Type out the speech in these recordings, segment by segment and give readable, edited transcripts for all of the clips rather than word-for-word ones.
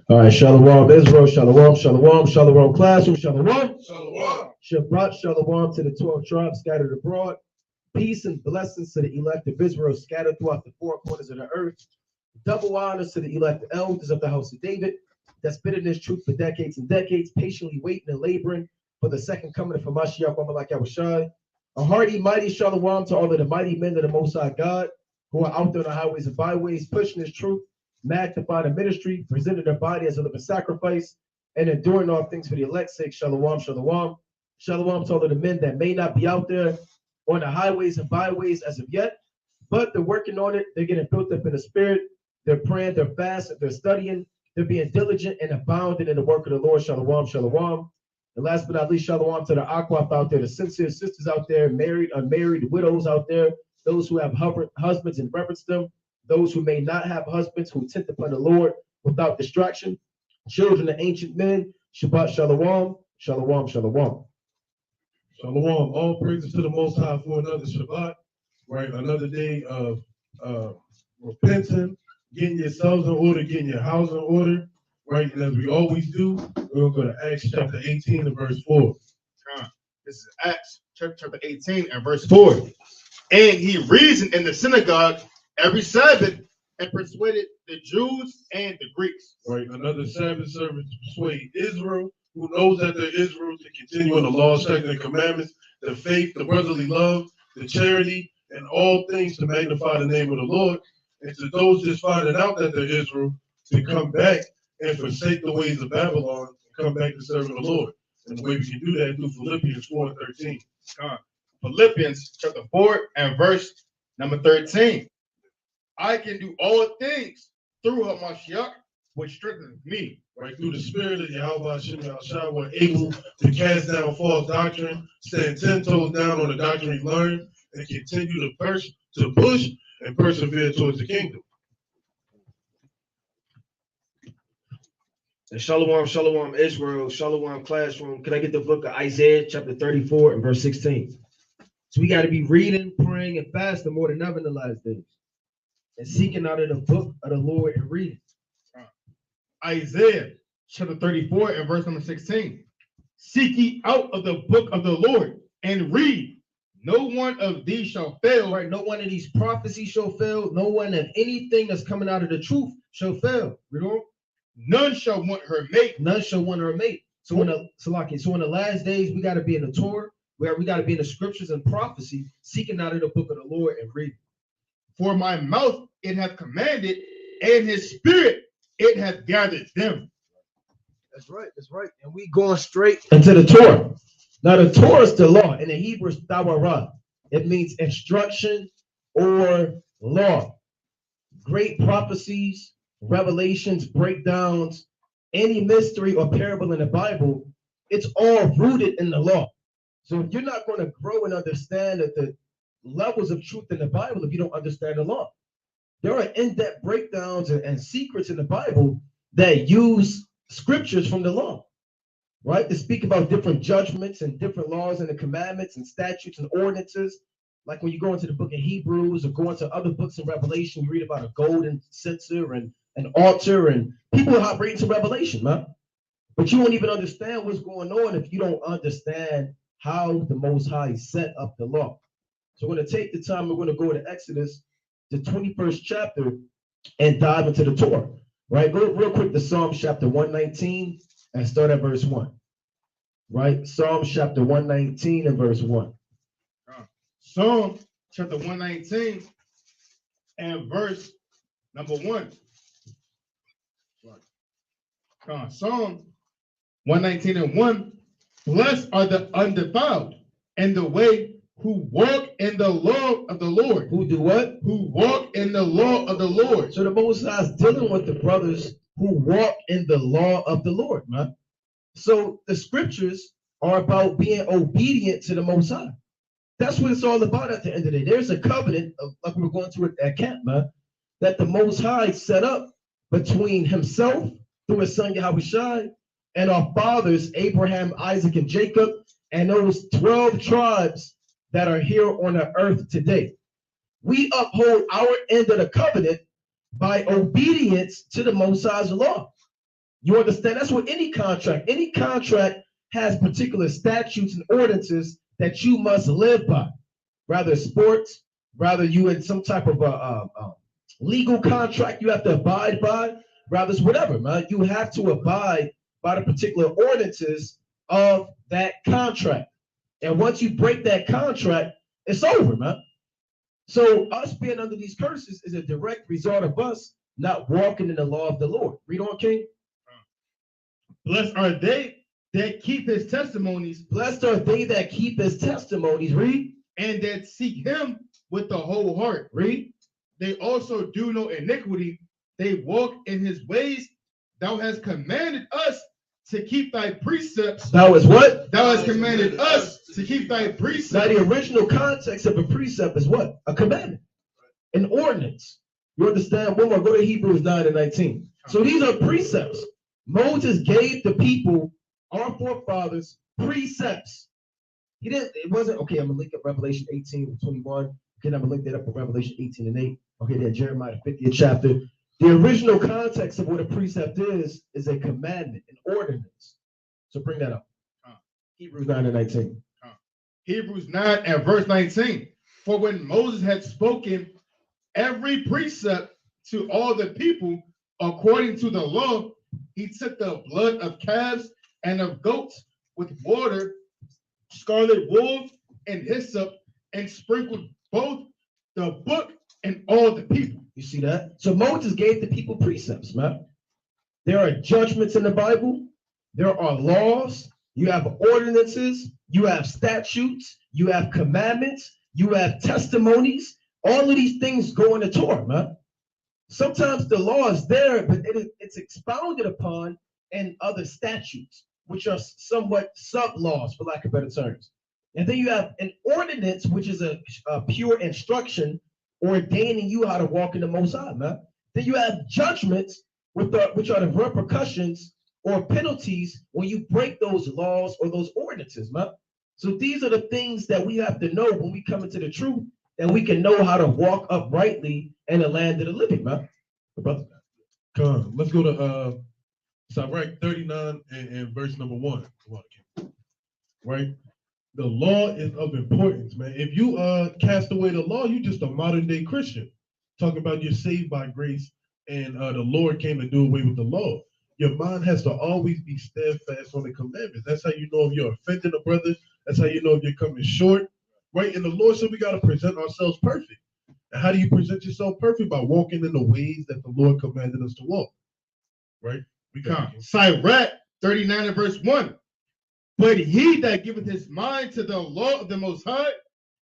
All right, Shalom Israel, Shalom, Shalom, Shalom classroom, Shalom. Shalom. Shabbat Shalom to the 12 tribes scattered abroad. Peace and blessings to the elect of Israel scattered throughout the four corners of the earth. Double honors to the elect elders of the house of David that's been in this truth for decades and decades, patiently waiting and laboring for the second coming of Mashiach Mamalak Yahushai. A hearty, mighty Shalom to all of the mighty men of the Most High God who are out there on the highways and byways pushing this truth, magnify the ministry, presenting their body as a living sacrifice, and enduring all things for the elect's sake. Shalom, shalom. Shalom to all of the men that may not be out there on the highways and byways as of yet, but they're working on it. They're getting built up in the spirit. They're praying, they're fasting, they're studying, they're being diligent and abounding in the work of the Lord. Shalom, shalom. And last but not least, shalom to the Akwaf out there, the sincere sisters out there, married, unmarried, widows out there, those who have husbands and reverence them, those who may not have husbands who tend upon the Lord without distraction, children of ancient men, Shabbat shalom, shalom, shalom. Shalom. All praises to the Most High for another Shabbat, right? Another day of repenting, getting yourselves in order, getting your house in order, right? And as we always do, we're going to go to Acts chapter 18 and verse 4. This is Acts chapter 18 and verse 4. And he reasoned in the synagogue every Sabbath and persuaded the Jews and the Greeks. Right, another Sabbath service to persuade Israel, who knows that they're Israel, to continue in the law, statutes, and commandments, the faith, the brotherly love, the charity, and all things to magnify the name of the Lord. And to those just finding out that they're Israel, to come back and forsake the ways of Babylon and come back to serving the Lord. And the way we can do that is through Philippians 4 and 13. Philippians chapter 4 and verse number 13. I can do all things through Hamashiach, which strengthens me. Right, through the spirit of Yahweh Hashem Yahushua, we're able to cast down false doctrine, stand 10 toes down on the doctrine we learned, and continue to push and persevere towards the kingdom. And shalom, shalom, Israel, shalom, classroom. Can I get the book of Isaiah, chapter 34 and verse 16? So we got to be reading, praying, and fasting more than ever in the last days, and seeking out of the book of the Lord and reading. Isaiah chapter 34 and verse number 16. Seek ye out of the book of the Lord and read. No one of these shall fail. Right, no one of these prophecies shall fail. No one of anything that's coming out of the truth shall fail. You know? None shall want her mate. None shall want her mate. So in the last days, we got to be in the Torah, where we got to be in the scriptures and prophecy, seeking out of the book of the Lord and reading. For my mouth it hath commanded, and his spirit it hath gathered them. That's right. That's right. And we going straight into the Torah. Now the Torah is the law. In the Hebrew, it's Torah. It means instruction or law. Great prophecies, revelations, breakdowns, any mystery or parable in the Bible, it's all rooted in the law. So you're not going to grow and understand at the levels of truth in the Bible if you don't understand the law. There are in-depth breakdowns and secrets in the Bible that use scriptures from the law, right? To speak about different judgments and different laws and the commandments and statutes and ordinances. Like when you go into the book of Hebrews or go into other books in Revelation, you read about a golden censer and an altar, and people are reading to Revelation, man. But you won't even understand what's going on if you don't understand how the Most High set up the law. So we're going to take the time, we're going to go to Exodus, the 21st chapter, and dive into the Torah, right? Go real quick to Psalms chapter 119 and start at verse 1, right? Psalms chapter 119 and verse 1. Psalm chapter 119 and verse number 1. Psalm 119 and 1. Blessed are the undefiled and the way who walk in the law of the Lord. Who do what? Who walk in the law of the Lord. So the Most High is dealing with the brothers who walk in the law of the Lord, man. So the scriptures are about being obedient to the Most High. That's what it's all about at the end of the day. There's a covenant, like we're going to at camp, man, that the Most High set up between himself through his son Yahushua and our fathers, Abraham, Isaac, and Jacob, and those 12 tribes that are here on the earth today. We uphold our end of the covenant by obedience to the Most High's law. You understand? That's what any contract has particular statutes and ordinances that you must live by. Rather sports, rather you in some type of legal contract you have to abide by, rather it's whatever, man. You have to abide by the particular ordinances of that contract. And once you break that contract, it's over, man. So us being under these curses is a direct result of us not walking in the law of the Lord. Read on, King. Blessed are they that keep his testimonies. Blessed are they that keep his testimonies. Read. And that seek him with the whole heart. Read. They also do no iniquity. They walk in his ways. Thou hast commanded us to keep thy precepts. Thou is what? Thou hast commanded us to keep thy precepts. Now the original context of a precept is what? A commandment. An ordinance. You understand? One more. Go to Hebrews 9:19. So these are precepts. Moses gave the people, our forefathers, precepts. He didn't, it wasn't, okay, I'm gonna link up Revelation 18:21. Okay, I'm gonna link that up with Revelation 18:8. Okay, then Jeremiah 50th chapter. The original context of what a precept is a commandment, an ordinance. So bring that up. Hebrews 9:19. Hebrews 9 and verse 19. For when Moses had spoken every precept to all the people according to the law, he took the blood of calves and of goats with water, scarlet wool, and hyssop, and sprinkled both the book and all the people. You see that? So Moses gave the people precepts, man. There are judgments in the Bible. There are laws. You have ordinances. You have statutes. You have commandments. You have testimonies. All of these things go in the Torah, man. Sometimes the law is there, but it's expounded upon in other statutes, which are somewhat sub-laws, for lack of better terms. And then you have an ordinance, which is a pure instruction ordaining you how to walk in the Most High, man. Then you have judgments, which are the repercussions or penalties when you break those laws or those ordinances, man. So these are the things that we have to know when we come into the truth, and we can know how to walk uprightly in the land of the living, man. Brother. Come, let's go to Sirach 39 and verse number 1. Right? The law is of importance, man. If you cast away the law, you're just a modern day Christian. Talking about you're saved by grace and the Lord came to do away with the law. Your mind has to always be steadfast on the commandments. That's how you know if you're offending a brother. That's how you know if you're coming short. Right? And the Lord said we got to present ourselves perfect. And how do you present yourself perfect? By walking in the ways that the Lord commanded us to walk. Right? We come. Sirach 39 and verse 1. But he that giveth his mind to the law of the Most High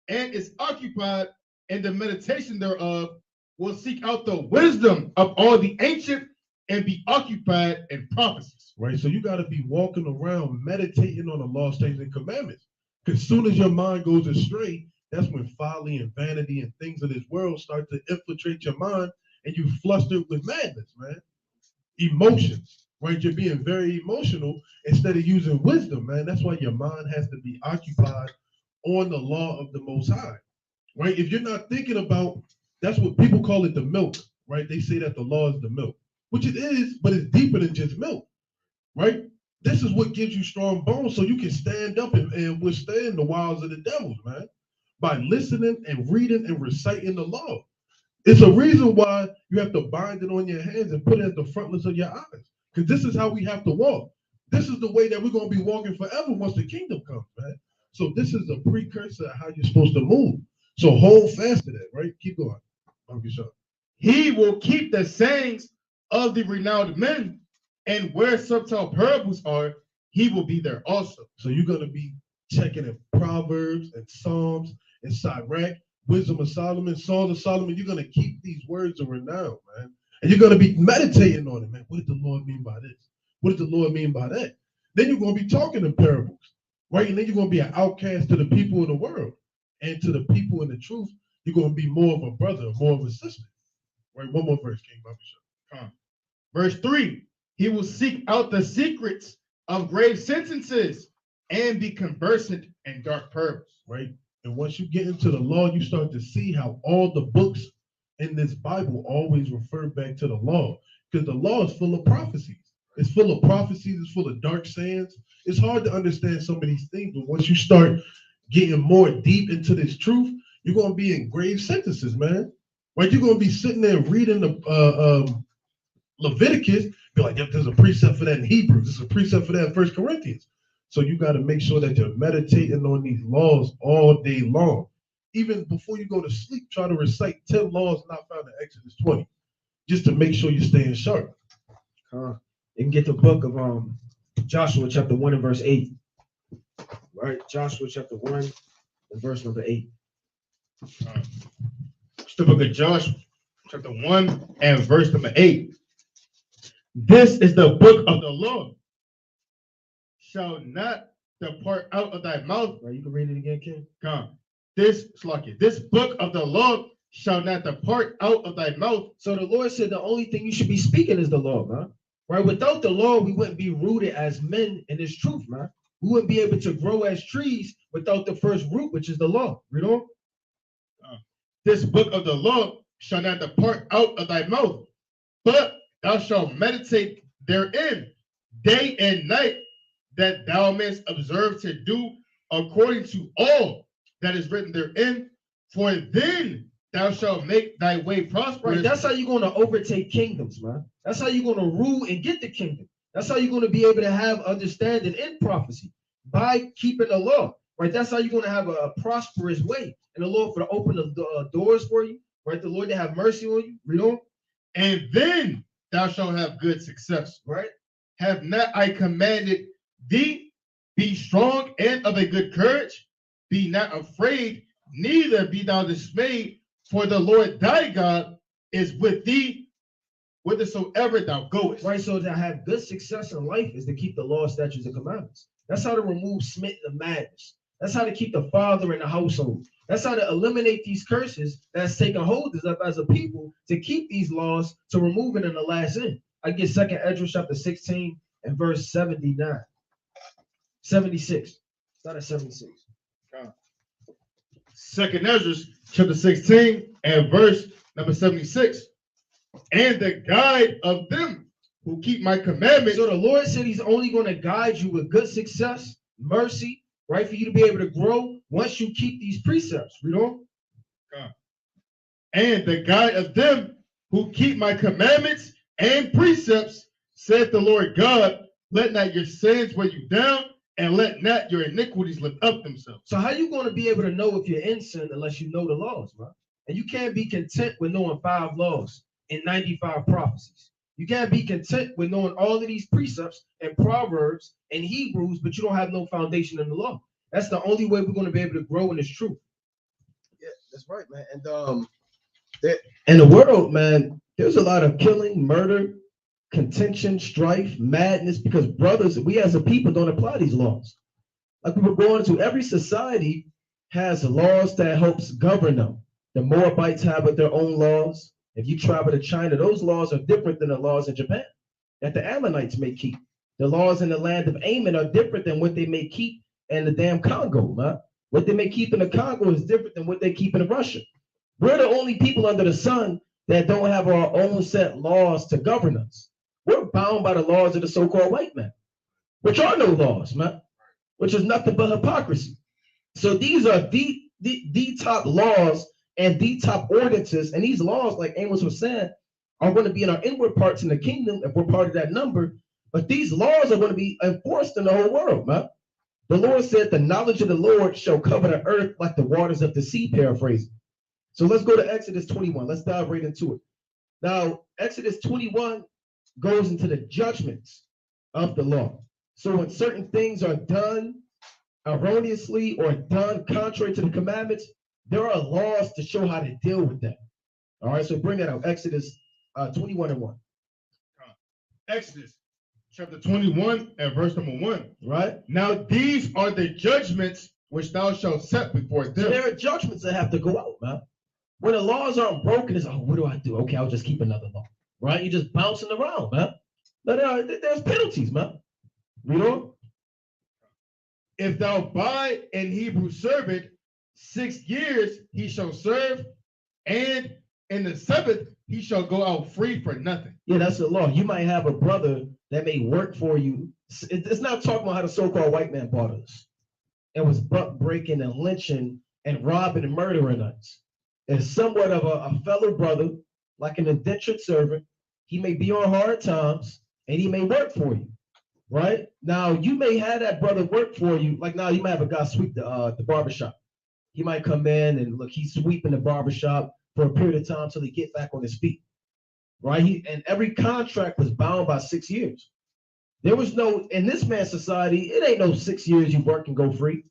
and is occupied in the meditation thereof will seek out the wisdom of all the ancient and be occupied in prophecies. Right? So you got to be walking around meditating on the law, statutes, and commandments. Because as soon as your mind goes astray, that's when folly and vanity and things of this world start to infiltrate your mind and you flustered with madness, man. Emotions, right? You're being very emotional instead of using wisdom, man. That's why your mind has to be occupied on the law of the Most High, right? If you're not thinking about, that's what people call it, the milk, right? They say that the law is the milk, which it is, but it's deeper than just milk, right? This is what gives you strong bones so you can stand up and withstand the wiles of the devil, man, by listening and reading and reciting the law. It's a reason why you have to bind it on your hands and put it at the frontlets of your eyes, because this is how we have to walk. This is the way that we're going to be walking forever once the kingdom comes, man. So this is a precursor of how you're supposed to move. So hold fast to that, right? Keep going. I'll be sure. He will keep the sayings of the renowned men, and where subtle parables are, he will be there also. So you're going to be checking in Proverbs and Psalms and Sirach, Wisdom of Solomon, Songs of Solomon. You're going to keep these words of renown, man. And you're going to be meditating on it, man. What did the Lord mean by this? What did the Lord mean by that? Then you're going to be talking in parables, right? And then you're going to be an outcast to the people in the world. And to the people in the truth, you're going to be more of a brother, more of a sister. Right? One more verse, King Bobby. Verse 3. He will seek out the secrets of grave sentences and be conversant in dark parables. Right? And once you get into the law, you start to see how all the books in this Bible always refer back to the law, because the law is full of prophecies. It's full of prophecies. It's full of dark sayings. It's hard to understand some of these things, but once you start getting more deep into this truth, you're going to be in grave sentences, man. Right? You're going to be sitting there reading the Leviticus, be like, yep, there's a precept for that in Hebrews. There's a precept for that in 1 Corinthians. So you got to make sure that you're meditating on these laws all day long. Even before you go to sleep, try to recite 10 laws not found in Exodus 20, just to make sure you're staying sharp. You can get the book of Joshua chapter 1 and verse 8. Right? Joshua chapter 1 and verse number 8. It's the book of Joshua, chapter 1 and verse number 8. This is the book of the law. Shall not depart out of thy mouth. Right, you can read it again, King. Come. This book of the law shall not depart out of thy mouth. So the Lord said the only thing you should be speaking is the law, man. Right? Without the law, we wouldn't be rooted as men in this truth, man. We wouldn't be able to grow as trees without the first root, which is the law. Read on. This book of the law shall not depart out of thy mouth, but thou shalt meditate therein day and night, that thou mayest observe to do according to all that is written therein. For then thou shalt make thy way prosperous. Right, that's how you're going to overtake kingdoms, man. That's how you're going to rule and get the kingdom. That's how you're going to be able to have understanding in prophecy by keeping the law. Right, that's how you're going to have a prosperous way. And the Lord for to open the doors for you. Right, the Lord to have mercy on you. Read on. And then thou shalt have good success. Right. Have not I commanded thee? Be strong and of a good courage. Be not afraid, neither be thou dismayed, for the Lord thy God is with thee whithersoever thou goest. Right, so to have good success in life is to keep the law, statutes, and commandments. That's how to remove smitten of madness. That's how to keep the father in the household. That's how to eliminate these curses that's taken hold of us as a people, to keep these laws, to remove it in the last end. I get 2 Ezra chapter 16 and verse 79. 76. Start at 76. 2 Ezra chapter 16 and verse number 76. And the guide of them who keep my commandments. So the Lord said he's only going to guide you with good success, mercy, right, for you to be able to grow once you keep these precepts. Read on. And the guide of them who keep my commandments and precepts, saith the Lord God, let not your sins weigh you down, and let not your iniquities lift up themselves. So how you going to be able to know if you're in sin unless you know the laws, man? And you can't be content with knowing 5 laws and 95 prophecies. You can't be content with knowing all of these precepts and Proverbs and Hebrews, but you don't have no foundation in the law. That's the only way we're going to be able to grow in this truth. Yeah, that's right, man. And in the world, man, there's a lot of killing, murder, contention, strife, madness, because brothers, we as a people don't apply these laws. Like we were going to, every society has laws that helps govern them. The Moabites have their own laws. If you travel to China, those laws are different than the laws in Japan that the Ammonites may keep. The laws in the land of Ammon are different than what they may keep in the damn Congo, man. What they may keep in the Congo is different than what they keep in Russia. We're the only people under the sun that don't have our own set laws to govern us. We're bound by the laws of the so-called white man, which are no laws, man, which is nothing but hypocrisy. So these are the top laws and the top ordinances, and these laws, like Amos was saying, are going to be in our inward parts in the kingdom if we're part of that number. But these laws are going to be enforced in the whole world, man. The Lord said, the knowledge of the Lord shall cover the earth like the waters of the sea, paraphrasing. So let's go to Exodus 21. Let's dive right into it. Now, Exodus 21 goes into the judgments of the law. So when certain things are done erroneously or done contrary to the commandments, there are laws to show how to deal with that. All right, so bring that out. Exodus 21 and 1. Exodus chapter 21 and verse number 1. Right? Now these are the judgments which thou shalt set before them. So there are judgments that have to go out, man. When the laws aren't broken, it's, oh, what do I do? Okay, I'll just keep another law. Right? You're just bouncing around, man. But there's penalties, man. Read on. If thou buy an Hebrew servant, 6 years he shall serve, and In the seventh, he shall go out free for nothing. Yeah, that's the law. You might have a brother that may work for you. It's not talking about how the so-called white man bought us. It was buck breaking and lynching and robbing and murdering us. It's somewhat of a fellow brother, like an indentured servant. He may be on hard times and he may work for you, right? Now, you may have that brother work for you. Like now, you might have a guy sweep the barbershop. He might come in and look, he's sweeping the barbershop for a period of time until he get back on his feet, right? And every contract was bound by 6 years. There was no, in this man's society, it ain't no 6 years you work and go free.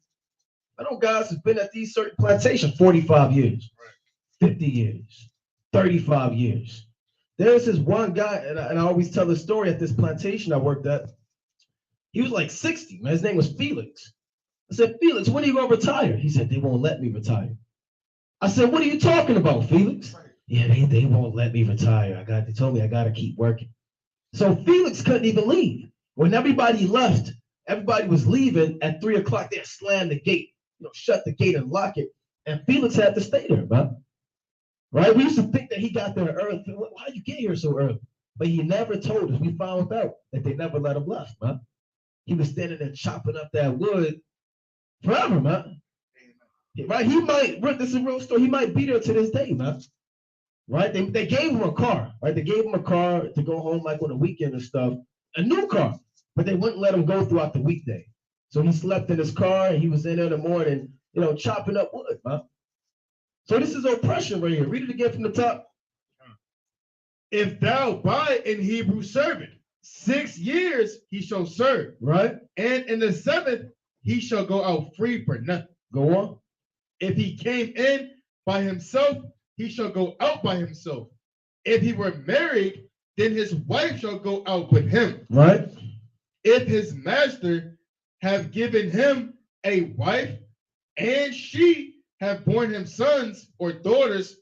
I know guys have been at these certain plantations 45 years, 50 years, 35 years. There's this one guy, and I always tell the story at this plantation I worked at. He was like 60, man. His name was Felix. I said, Felix, when are you going to retire? He said, they won't let me retire. I said, what are you talking about, Felix? Yeah, they won't let me retire. They told me I got to keep working. So Felix couldn't even leave. When everybody left, everybody was leaving at 3 o'clock. They slammed the gate, shut the gate and lock it. And Felix had to stay there, man. Right? We used to think that he got there early. Why'd you get here so early? But he never told us. We found out that they never let him left, man. He was standing there chopping up that wood forever, man. Right? He might, this is a real story, he might be there to this day, man. Right? They gave him a car, right? They gave him a car to go home like on the weekend and stuff, a new car, but they wouldn't let him go throughout the weekday. So he slept in his car and he was in there in the morning, chopping up wood, man. So this is oppression right here. Read it again from the top. If thou buy an Hebrew servant, 6 years he shall serve. Right. And in the seventh, he shall go out free for nothing. Go on. If he came in by himself, he shall go out by himself. If he were married, then his wife shall go out with him. Right. If his master have given him a wife, and she have borne him sons or daughters,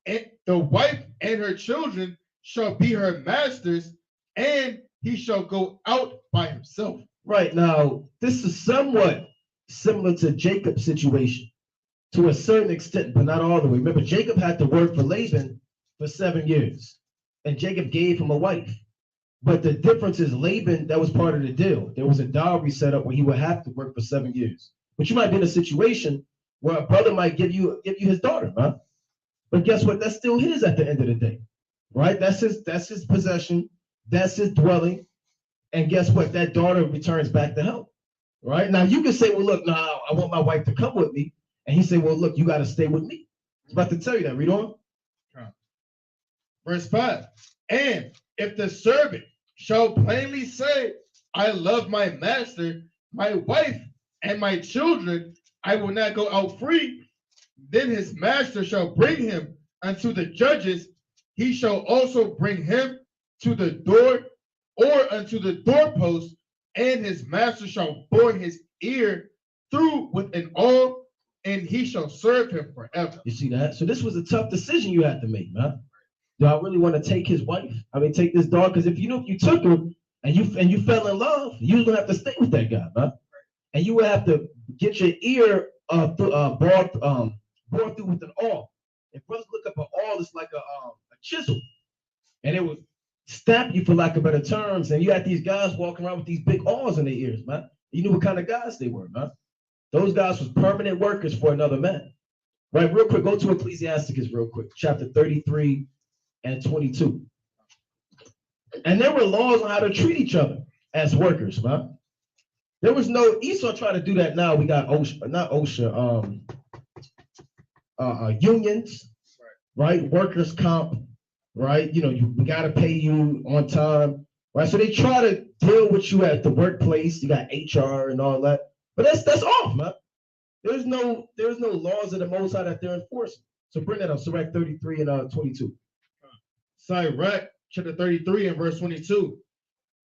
and the wife and her children shall be her masters, and he shall go out by himself. Right. Now, this is somewhat similar to Jacob's situation to a certain extent, but not all the way. Remember, Jacob had to work for Laban for 7 years, and Jacob gave him a wife. But the difference is Laban, that was part of the deal. There was a dowry set up where he would have to work for 7 years. But you might be in a situation where a brother might give you his daughter, huh? But guess what? That's still his at the end of the day, right? That's his possession. That's his dwelling. And guess what? That daughter returns back to him, right? Now you can say, well, look, no, I want my wife to come with me. And he said, well, look, you got to stay with me. I was about to tell you that. Read on. Verse 5. And if the servant shall plainly say, I love my master, my wife, and my children, I will not go out free, then his master shall bring him unto the judges. He shall also bring him to the door or unto the doorpost, and his master shall bore his ear through with an awl, and he shall serve him forever. You see that? So this was a tough decision you had to make, man. Do I really want to take his wife? Take this dog? Because if you took her and you fell in love, you was gonna have to stay with that guy, man. And you would have to get your ear bored through with an awl. If brothers look up an awl, it's like a chisel, and it would stamp you, for lack of better terms. And you had these guys walking around with these big awls in their ears, man. You knew what kind of guys they were, man. Those guys was permanent workers for another man. Right, real quick, go to Ecclesiasticus real quick, chapter 33 and 22. And there were laws on how to treat each other as workers, man. There was no, Esau trying to do that now. We got OSHA, not OSHA, unions, right? Workers' comp, right? We got to pay you on time, right? So they try to deal with you at the workplace. You got HR and all that. But that's off, man. There's no laws of the Most High that they're enforcing. So bring that up. Sirach 33 and 22. Sirach chapter 33 and verse 22.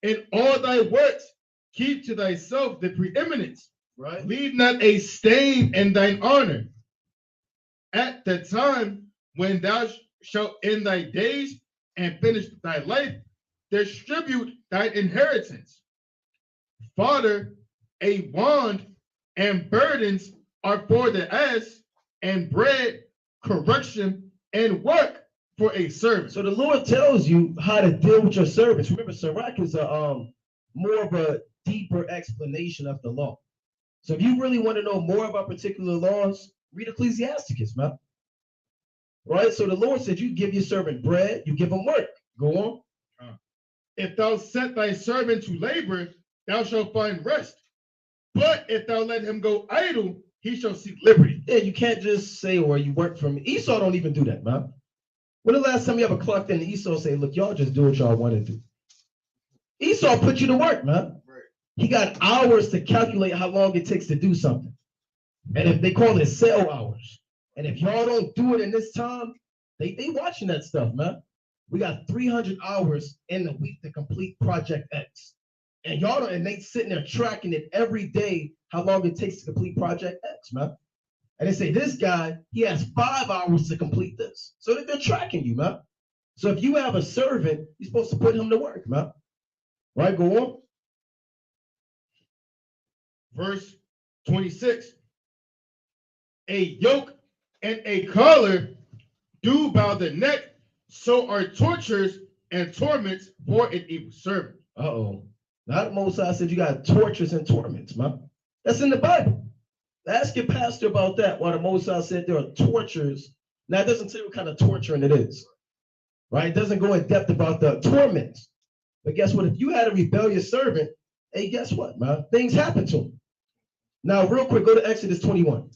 In all thy works, keep to thyself the preeminence. Right. Leave not a stain in thine honor. At the time when thou shalt end thy days and finish thy life, distribute thine inheritance. Father, a wand and burdens are for the ass, and bread, correction, and work for a servant. So the Lord tells you how to deal with your servants. Remember, Sirach is a more of a deeper explanation of the law. So if you really want to know more about particular laws, read Ecclesiasticus, man. Right? So the Lord said you give your servant bread, you give him work. Go on. If thou set thy servant to labor, thou shalt find rest. But if thou let him go idle, he shall seek liberty. Yeah, you can't just say, or you work for me. Esau don't even do that, man. When the last time you ever clocked in, Esau say, look, y'all just do what y'all want to do. Esau put you to work, man. Right. He got hours to calculate how long it takes to do something. And if they call it sale hours. And if y'all don't do it in this time, they watching that stuff, man. We got 300 hours in the week to complete Project X. And y'all don't, and they sitting there tracking it every day, how long it takes to complete Project X, man. And they say, this guy, he has 5 hours to complete this. So they're tracking you, man. So if you have a servant, you're supposed to put him to work, man. Right, go on. Verse 26. A yoke and a collar do bow the neck, so are tortures and torments for an evil servant. Uh-oh. Now the Most High said you got tortures and torments, man. That's in the Bible. Ask your pastor about that, why the Most High said there are tortures. Now it doesn't say what kind of torturing it is. Right? It doesn't go in depth about the torments. But guess what? If you had a rebellious servant, hey, guess what, man? Things happen to him. Now, real quick, go to Exodus 21.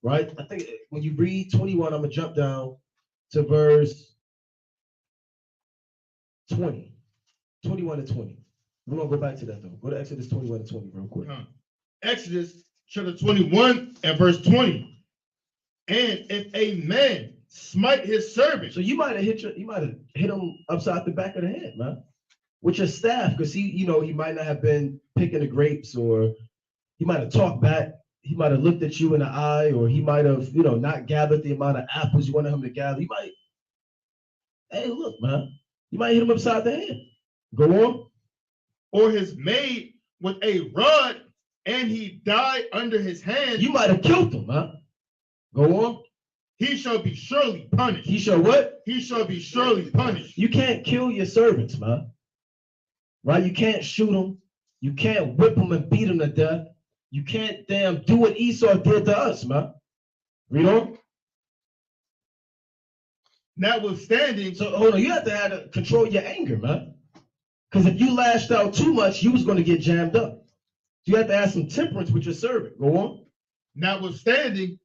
Right? I think when you read 21, I'm going to jump down to verse 20. 21 to 20. We're going to go back to that, though. Go to Exodus 21 to 20 real quick. Exodus chapter 21 and verse 20. And if a man smite his servant. So you might have hit him upside the back of the head, man, with your staff, because he might not have been picking the grapes, or he might have talked back. He might have looked at you in the eye, or he might have, not gathered the amount of apples you wanted him to gather. Hey, look, man, you might hit him upside the head. Go on. Or his maid with a rod, and he died under his hand. You might have killed him, huh? Go on. He shall be surely punished. He shall what? He shall be surely punished. You can't kill your servants, man. Right? You can't shoot them. You can't whip them and beat them to death. You can't do what Esau did to us, man. Read on. Notwithstanding. So hold on, you have to control your anger, man. Because if you lashed out too much, you was going to get jammed up. You have to have some temperance with your servant. Go on. Notwithstanding,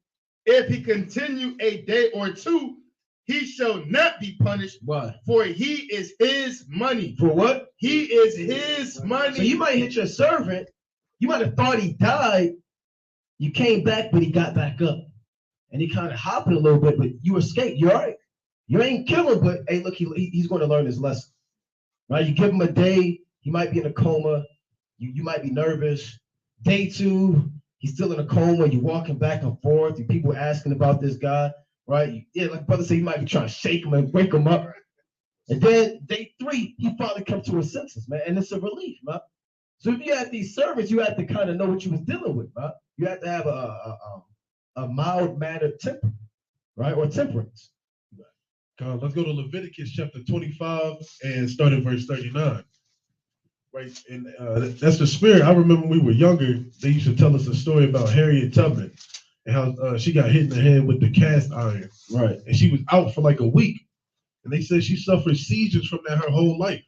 if he continue a day or two, he shall not be punished. Why? For he is his money. For what? He is his money. So you might hit your servant. You might have thought he died. You came back, but he got back up. And he kind of hopping a little bit, but you escaped. You're all right. You ain't kill him, but hey, look, he's going to learn his lesson. Right? You give him a day, he might be in a coma. You might be nervous. Day 2, he's still in a coma. You're walking back and forth. And people asking about this guy, right? Like brother said, you might be trying to shake him and wake him up. And then day 3, he finally comes to his senses, man. And it's a relief, man. So if you had these servants, you had to kind of know what you was dealing with, man. You had to have a mild-mannered temper, right? Or temperance. Let's go to Leviticus chapter 25 and start at verse 39. Right, and that's the spirit. I remember when we were younger, they used to tell us a story about Harriet Tubman and how she got hit in the head with the cast iron. Right, and she was out for like a week, and they said she suffered seizures from that her whole life.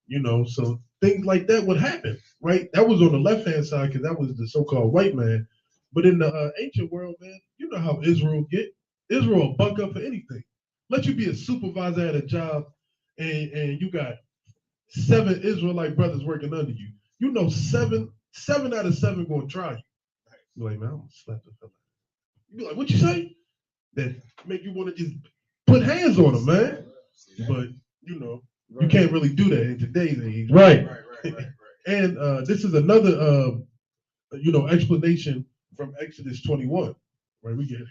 Damn. So things like that would happen. Right, that was on the left-hand side because that was the so-called white man. But in the ancient world, man, you know how Israel get. Israel will buck up for anything. Let you be a supervisor at a job, and you got 7 Israelite brothers working under you. 7 out of 7 gonna try you. You're like, man, I'm gonna slap the fella. You be like, what you say? That make you want to just put hands on them, man. But you can't really do that in today's age. Right. And this is another explanation from Exodus 21. Right, we get it.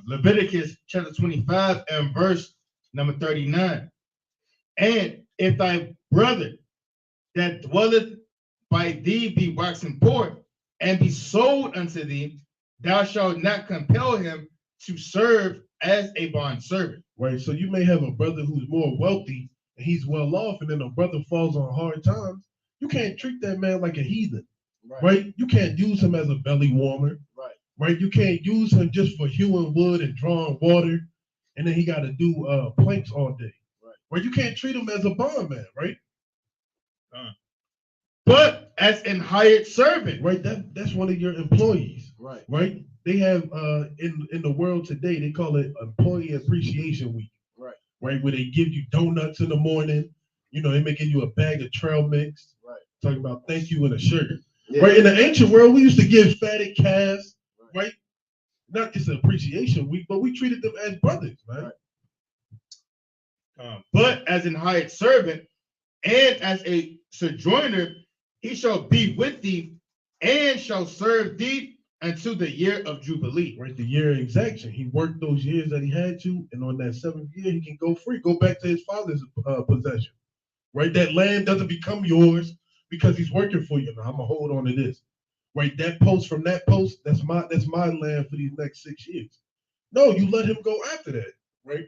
Leviticus chapter 25 and verse number 39. And if thy brother that dwelleth by thee be waxen poor, and be sold unto thee, thou shalt not compel him to serve as a bondservant. right? So you may have a brother who's more wealthy and he's well off, and then a brother falls on hard times. You can't treat that man like a heathen, right? You can't use him as a belly warmer, right? You can't use him just for hewing wood and drawing water, and then he got to do planks all day, right? You can't treat him as a bondman, right? But as an hired servant, right? That's one of your employees, right? They have in the world today, they call it Employee Appreciation Week, right? Where they give you donuts in the morning, you know, they making you a bag of trail mix, talking about thank you and a shirt, right? In the ancient world, we used to give fatted calves, right? Not just an appreciation week, but we treated them as brothers, man. But as an hired servant and as a sojourner, he shall be with thee and shall serve thee until the year of Jubilee. Right, the year of exaction. He worked those years that he had to, and on that 7th year, he can go free, go back to his father's possession. Right, that land doesn't become yours because he's working for you. Now I'm gonna hold on to this. Right, that post from that post, that's my land for these next 6 years. No, you let him go after that, right?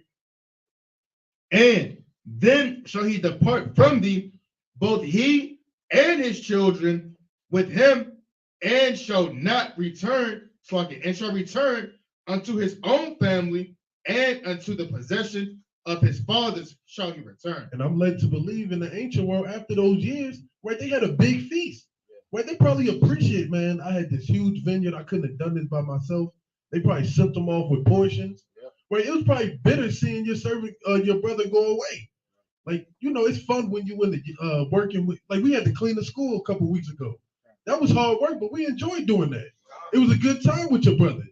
And then shall he depart from thee, both he and his children with him, and shall not return, and shall return unto his own family, and unto the possession of his fathers shall he return. And I'm led to believe in the ancient world after those years, right, they had a big feast. Right, they probably appreciate, man, I had this huge vineyard, I couldn't have done this by myself. They probably shipped them off with portions. Right, it was probably bitter seeing your servant, your brother go away. Like, you know, it's fun when you in the working with, like we had to clean the school a couple weeks ago. That was hard work, but we enjoyed doing that. It was a good time with your brother.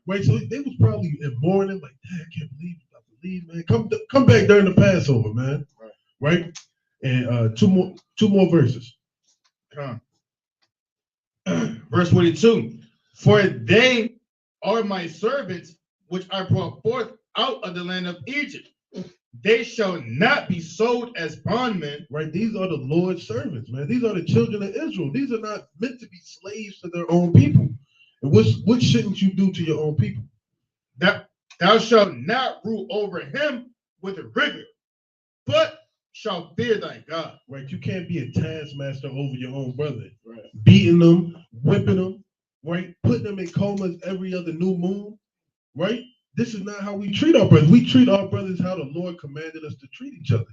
Right, so they was probably in mourning, like, Dad, I can't believe it. I believe, man. Come back during the Passover, man. Right? And two more verses. Verse 22. For they are my servants, which I brought forth out of the land of Egypt. They shall not be sold as bondmen. Right, these are the Lord's servants, man. These are the children of Israel. These are not meant to be slaves to their own people. And what shouldn't you do to your own people? Thou shalt not rule over him with rigor, but shalt fear thy God. Right, you can't be a taskmaster over your own brother. Right, beating them, whipping them, right, putting them in comas every other new moon. Right, this is not how we treat our brothers. We treat our brothers how the Lord commanded us to treat each other.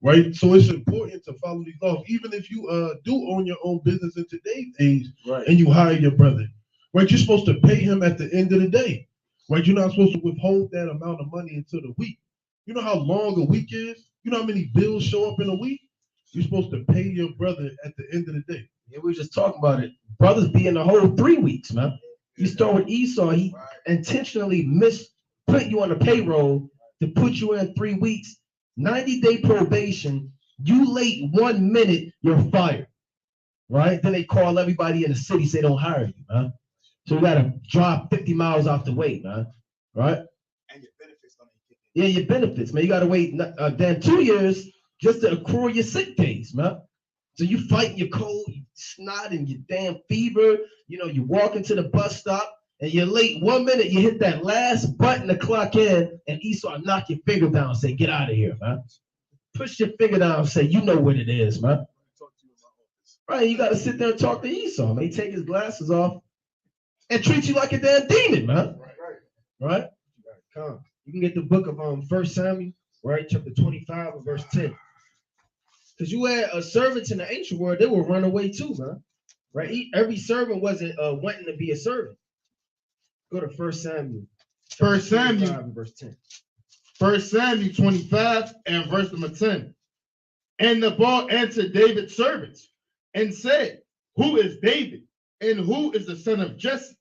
Right, so it's important to follow these laws, even if you do own your own business in today's age, and you hire your brother. Right, you're supposed to pay him at the end of the day. Right, you're not supposed to withhold that amount of money until the week. You know how long a week is? You know how many bills show up in a week? You're supposed to pay your brother at the end of the day. Yeah, we were just talking about it. Brothers be in the whole 3 weeks, man. You start with Esau. He intentionally put you on the payroll to put you in 3 weeks, 90-day probation. You late 1 minute, you're fired. Right? Then they call everybody in the city, say don't hire you, man. So you gotta drive 50 miles off the way, man. Right? And your benefits don't even kick in. Yeah, your benefits, man. You gotta wait then 2 years just to accrue your sick days, man. So you fighting your cold, you snot and your damn fever. You know, you walk into the bus stop and you're late 1 minute, you hit that last button to clock in, and Esau knock your finger down and say, get out of here, man. Push your finger down and say, you know what it is, man. Right, you gotta sit there and talk to Esau, man. He take his glasses off and treat you like a damn demon, man. Right? Come. You can get the book of 1 Samuel, right? Chapter 25 and verse 10. Because you had servants in the ancient world, they will run away too, man. Right? Every servant wasn't wanting to be a servant. Go to 1 Samuel. 1 Samuel and verse 10. 1 Samuel 25 and verse number 10. And Nabal answered David's servants and said, who is David? And who is the son of Jesse?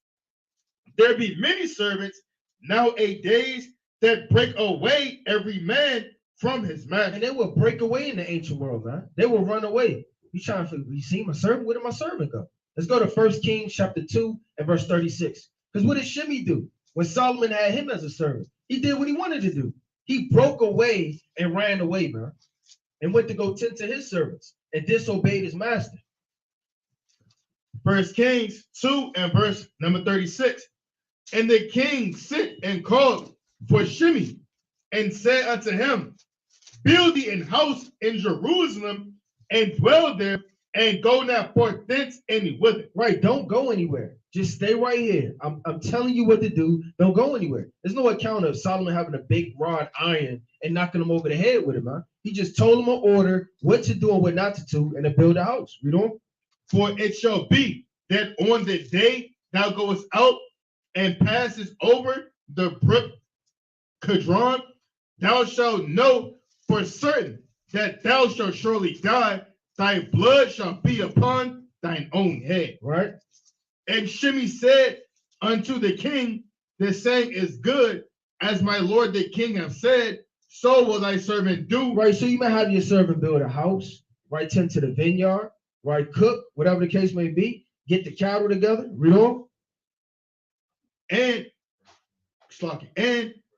There be many servants nowadays that break away every man from his master. And they will break away in the ancient world, man. They will run away. You trying to figure, you see my servant? Where did my servant go? Let's go to 1 Kings chapter 2 and verse 36. Because what did Shimei do when Solomon had him as a servant? He did what he wanted to do. He broke away and ran away, man, and went to go tend to his servants and disobeyed his master. 1 Kings 2 and verse number 36. And the king sent and called for Shimei and said unto him, build thee an house in Jerusalem and dwell there, and go not forth thence any whither. Right, don't go anywhere. Just stay right here. I'm telling you what to do. Don't go anywhere. There's no account of Solomon having a big rod iron and knocking him over the head with it, man. He just told him an order, what to do and what not to do, and to build a house. Read on. For it shall be that on the day thou goest out and passes over the brook Kedron, thou shalt know for certain that thou shalt surely die. Thy blood shall be upon thine own head. Right? And Shimei said unto the king, the saying is good, as my lord the king have said, so will thy servant do. Right, so you might have your servant build a house, right, tend to the vineyard, right, cook, whatever the case may be, get the cattle together. Read on. And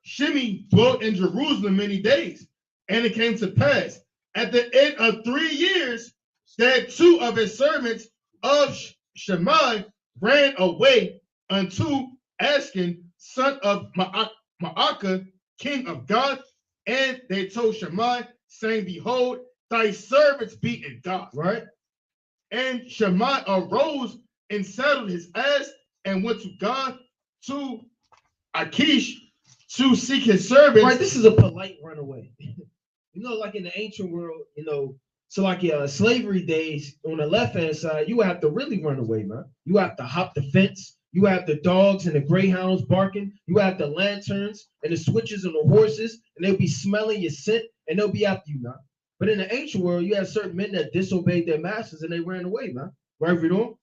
Shimei dwelt in Jerusalem many days. And it came to pass at the end of 3 years that two of his servants of Shimei ran away unto Ashken, son of Maacah, king of Gath, and they told Shimei, saying, behold, thy servants be in Gath. Right? And Shimei arose and saddled his ass and went to Gath to Achish to seek his servants. Right, this is a polite runaway. Like in the ancient world, so like slavery days on the left-hand side, you have to really run away, man. You have to hop the fence. You have the dogs and the greyhounds barking. You have the lanterns and the switches and the horses, and they'll be smelling your scent, and they'll be after you, man. But in the ancient world, you have certain men that disobeyed their masters, and they ran away, man. Right, read on.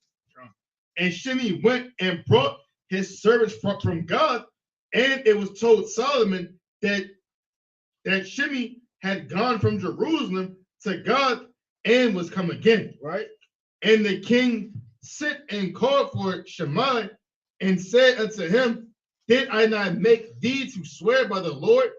And Shimei went and brought his servants from God, and it was told Solomon that Shimei had gone from Jerusalem to God and was come again. Right? And the king sent and called for Shimei and said unto him, did I not make thee to swear by the Lord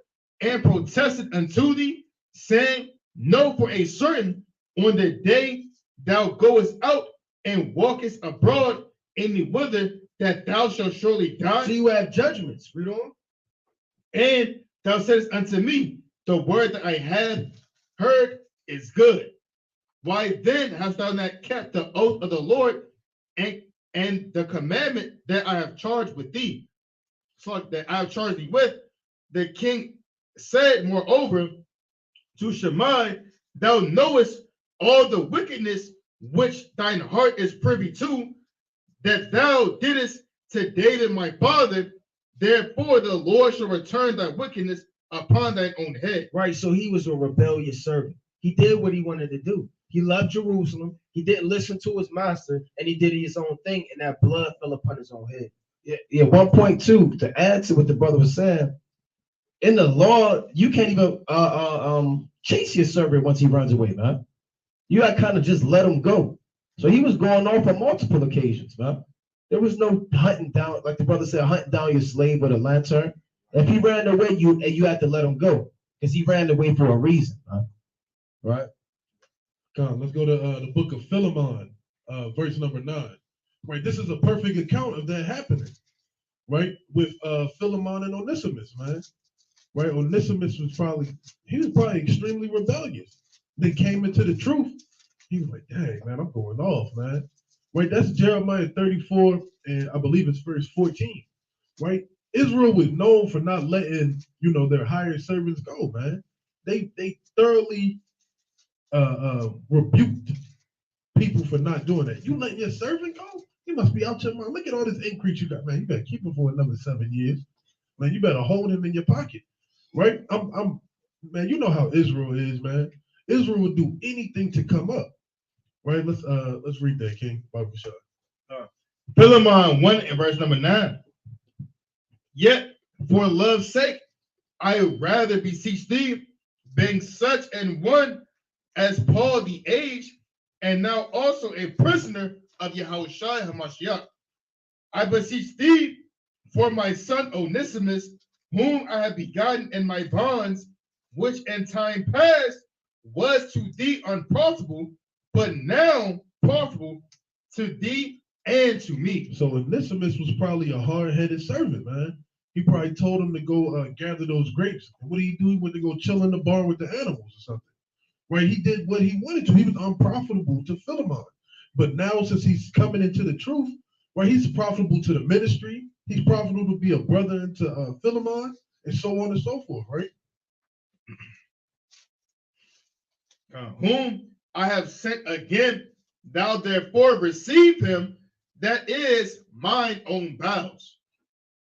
and protested unto thee, saying, know for a certain on the day thou goest out and walkest abroad any whither that thou shalt surely die. So you have judgments. Read on. And thou saidst unto me, the word that I have heard is good. Why then hast thou not kept the oath of the Lord and the commandment that I have charged with thee? So that I have charged thee with. The king said, moreover, to Shimei, thou knowest all the wickedness which thine heart is privy to, that thou didst to David my father. Therefore the Lord shall return thy wickedness upon thine own head. Right, so he was a rebellious servant. He did what he wanted to do. He loved Jerusalem. He didn't listen to his master, and he did his own thing, and that blood fell upon his own head. Yeah, 1.2, to add to what the brother was saying, in the law, you can't even chase your servant once he runs away, man. You got to kind of just let him go. So he was going off on multiple occasions, man. There was no hunting down, like the brother said, hunting down your slave with a lantern. If he ran away, you had to let him go because he ran away for a reason, man. Right? Come, let's go to the book of Philemon, verse number 9. Right, this is a perfect account of that happening. Right, with Philemon and Onesimus, man. Right, Onesimus was probably extremely rebellious. Then came into the truth. He was like, dang, man, I'm going off, man. Right, that's Jeremiah 34, and I believe it's verse 14. Right, Israel was known for not letting, their hired servants go, man. They thoroughly rebuked people for not doing that. You letting your servant go? You must be out your mind. Look at all this increase you got, man. You better keep him for another 7 years. Man, you better hold him in your pocket. Right? Man, you know how Israel is, man. Israel would do anything to come up. Right? Let's read that, King. Bible shot. Philemon 1 and verse number 9. Yet for love's sake, I rather beseech thee, being such an one as Paul the aged, and now also a prisoner of Yahushua HaMashiach. I beseech thee for my son Onesimus, whom I have begotten in my bonds, which in time past was to thee unprofitable, but now profitable to thee and to me. So Onesimus was probably a hard-headed servant, man. He probably told him to go gather those grapes. And what did he do? He went to go chill in the barn with the animals or something. Right? He did what he wanted to. He was unprofitable to Philemon. But now, since he's coming into the truth, right, he's profitable to the ministry. He's profitable to be a brother into Philemon, and so on and so forth, right? Whom I have sent again, thou therefore receive him, that is mine own bowels,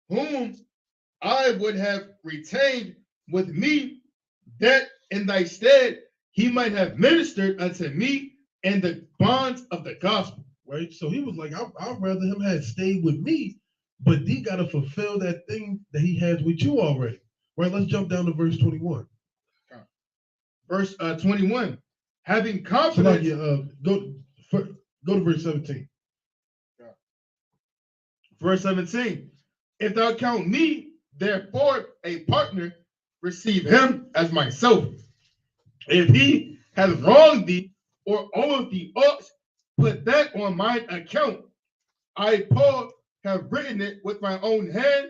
whom I would have retained with me, that in thy stead he might have ministered unto me in the bonds of the gospel. Right? So he was like, I'd rather him had stayed with me, but he got to fulfill that thing that he has with you already. Right? Let's jump down to verse 21. Verse 21, having confidence. Go to verse 17. Verse 17, if thou count me, therefore, a partner, receive him as myself. If he has wronged thee or owed thee aught, put that on mine account. I, Paul, have written it with my own hand.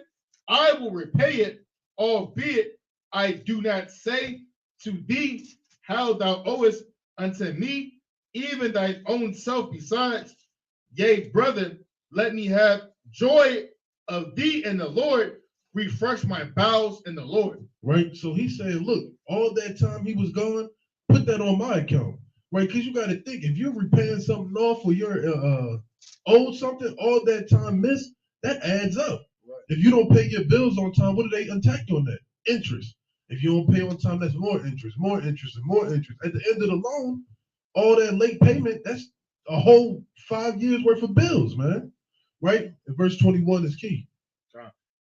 I will repay it, albeit I do not say to thee how thou owest unto me, even thine own self besides. Yea, brother, let me have joy of thee in the Lord. Refresh my bowels in the Lord. Right? So he's saying, look, all that time he was gone, put that on my account. Right? Because you got to think, if you're repaying something off or you're owed something, all that time missed, that adds up. Right. If you don't pay your bills on time, what do they attack you on that? Interest. If you don't pay on time, that's more interest, more interest, and more interest. At the end of the loan, all that late payment, that's a whole 5 years worth of bills, man. Right? And verse 21 is key.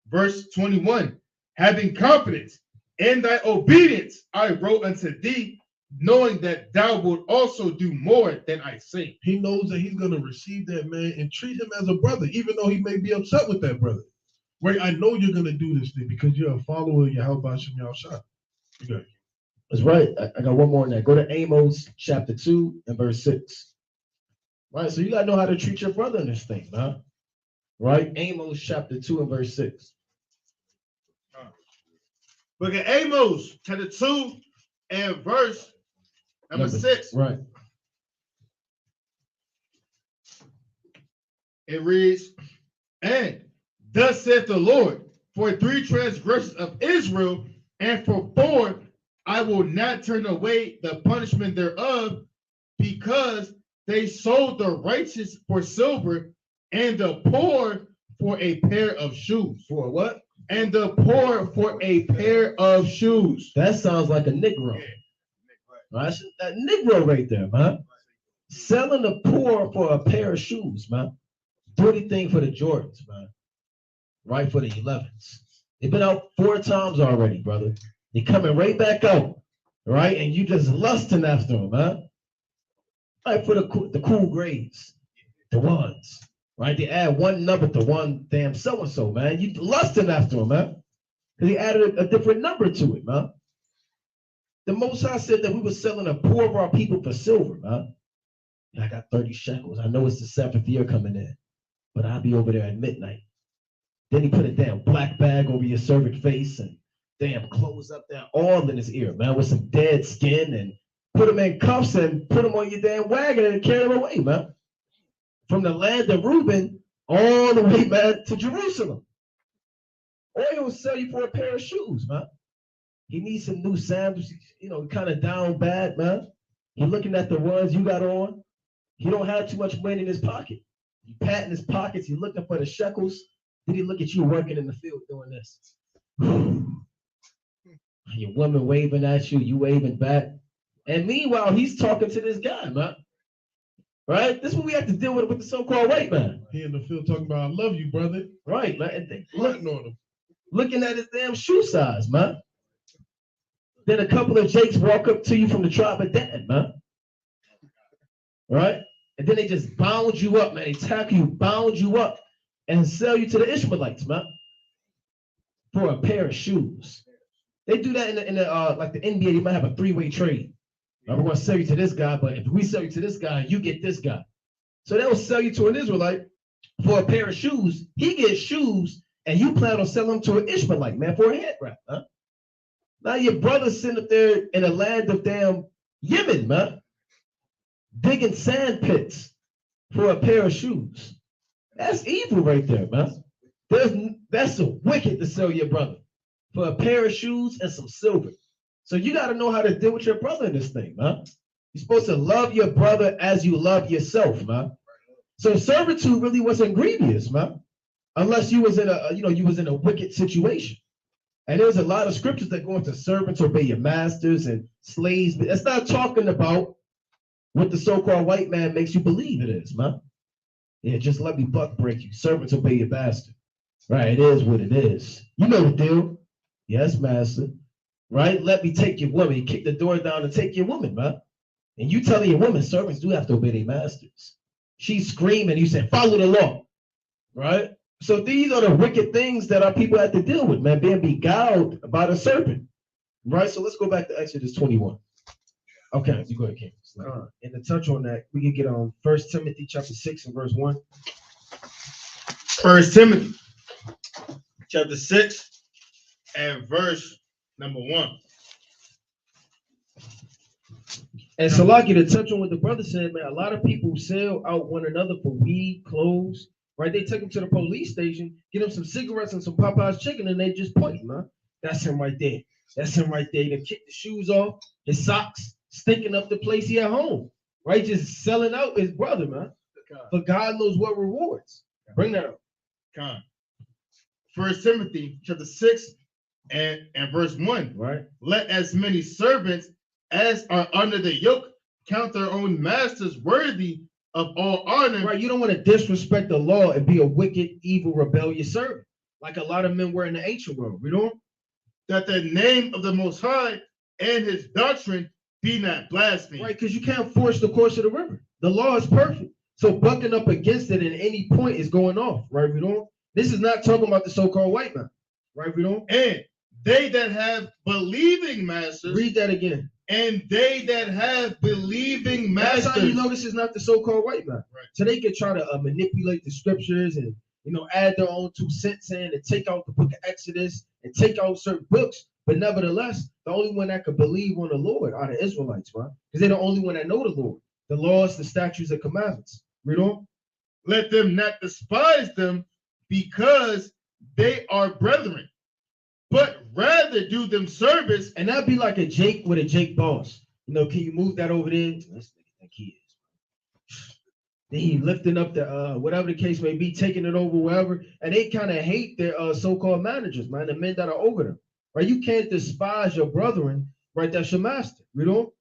Verse 21, having confidence in thy obedience, I wrote unto thee, knowing that thou wilt also do more than I say. He knows that he's going to receive that man and treat him as a brother, even though he may be upset with that brother. Right? I know you're going to do this thing because you're a follower of Yahweh Shem Yahushua. Okay. That's right. I got one more in there. Go to Amos chapter 2 and verse 6. Right? So you got to know how to treat your brother in this thing, man. Right? Amos chapter 2 and verse 6. Look at Amos chapter 2 and verse number 6. Right. It reads, and thus saith the Lord, for 3 transgressions of Israel, and for 4, I will not turn away the punishment thereof, because they sold the righteous for silver, and the poor for a pair of shoes. For what? And the poor for a pair of shoes. That sounds like a Negro. Right? That Negro right there, man. Selling the poor for a pair of shoes, man. Do anything for the Jordans, man. Right, for the 11s. They've been out 4 times already, brother. They're coming right back out, right? And you just lusting after them, man. Right, for the cool grades, the ones. Right, they add one number to one damn so-and-so, man. You lusting after him, man. Because he added a different number to it, man. The Most High said that we were selling the poor of our people for silver, man. I got 30 shekels. I know it's the 7th year coming in, but I'll be over there at midnight. Then he put a damn black bag over your servant face and damn clothes up there, all in his ear, man, with some dead skin, and put him in cuffs and put him on your damn wagon and carry him away, man. From the land of Reuben all the way, man, to Jerusalem. Or he'll sell you for a pair of shoes, man. He needs some new sandals, you know, kind of down bad, man. You're looking at the ones you got on. He don't have too much money in his pocket. You patting his pockets, you looking for the shekels. Then he look at you working in the field doing this. Your woman waving at you, you waving back. And meanwhile, he's talking to this guy, man. Right? This is what we have to deal with the so-called white man. He in the field talking about, I love you, brother. Right, man. And they on him. Looking at his damn shoe size, man. Then a couple of Jakes walk up to you from the tribe of Dan, man. Right? And then they just bound you up, man. They tackle you, bound you up, and sell you to the Ishmaelites, man. For a pair of shoes. They do that in the like the NBA, they might have a 3-way trade. We're going to sell you to this guy, but if we sell you to this guy, you get this guy. So they'll sell you to an Israelite for a pair of shoes. He gets shoes, and you plan on selling them to an Ishmaelite, man, for a head wrap, huh? Now your brother's sitting up there in a land of damn Yemen, man, digging sand pits for a pair of shoes. That's evil right there, man. That's a wicked to sell your brother for a pair of shoes and some silver. So you got to know how to deal with your brother in this thing, man. You're supposed to love your brother as you love yourself, man. So servitude really wasn't grievous, man, unless you was in a wicked situation. And there's a lot of scriptures that go into servants obey your masters and slaves. But that's not talking about what the so-called white man makes you believe it is, man. Yeah, just let me buck break you. Servants obey your master. Right, it is what it is. You know the deal. Yes, master. Right? Let me take your woman. You kick the door down and take your woman, man. And you telling your woman, servants do have to obey their masters. She's screaming. You say, follow the law. Right? So these are the wicked things that our people have to deal with, man, being beguiled by the serpent. Right? So let's go back to Exodus 21. Okay, you go ahead, King. And to touch on that, we can get on 1 Timothy chapter 6 and verse 1. 1 Timothy chapter 6 and verse number 1. And Salaki, to touch on what the brother said, man, a lot of people sell out one another for weed, clothes, right? They take them to the police station, get them some cigarettes and some Popeye's chicken, and they just point, man. That's him right there. That's him right there. They kick the shoes off, his socks, stinking up the place he at home, right? Just selling out his brother, man. But God knows what rewards. Bring that up. Con. 1 Timothy chapter 6 and verse 1. Right. Let as many servants as are under the yoke count their own masters worthy of all honor. Right. You don't want to disrespect the law and be a wicked, evil, rebellious servant, like a lot of men were in the ancient world. You know? That the name of the Most High and his doctrine be not blasphemed. Right, because you can't force the course of the river. The law is perfect. So bucking up against it at any point is going off, right? We don't. This is not talking about the so-called white man, right? We don't. And they that have believing masters. Read that again. And they that have believing masters. That's how you know this is not the so-called white man. Right. So they can try to manipulate the scriptures and add their own 2 cents in and take out the book of Exodus and take out certain books. But nevertheless, the only one that could believe on the Lord are the Israelites, right? Because they're the only one that know the Lord, the laws, the statutes, and commandments. Read on. Let them not despise them because they are brethren, but rather do them service. And that'd be like a Jake with a Jake boss. Can you move that over there? This nigga think he is. Then he lifting up the whatever the case may be, taking it over wherever, and they kind of hate their so-called managers, man, the men that are over them. Right? You can't despise your brethren, right? That's your master. You know?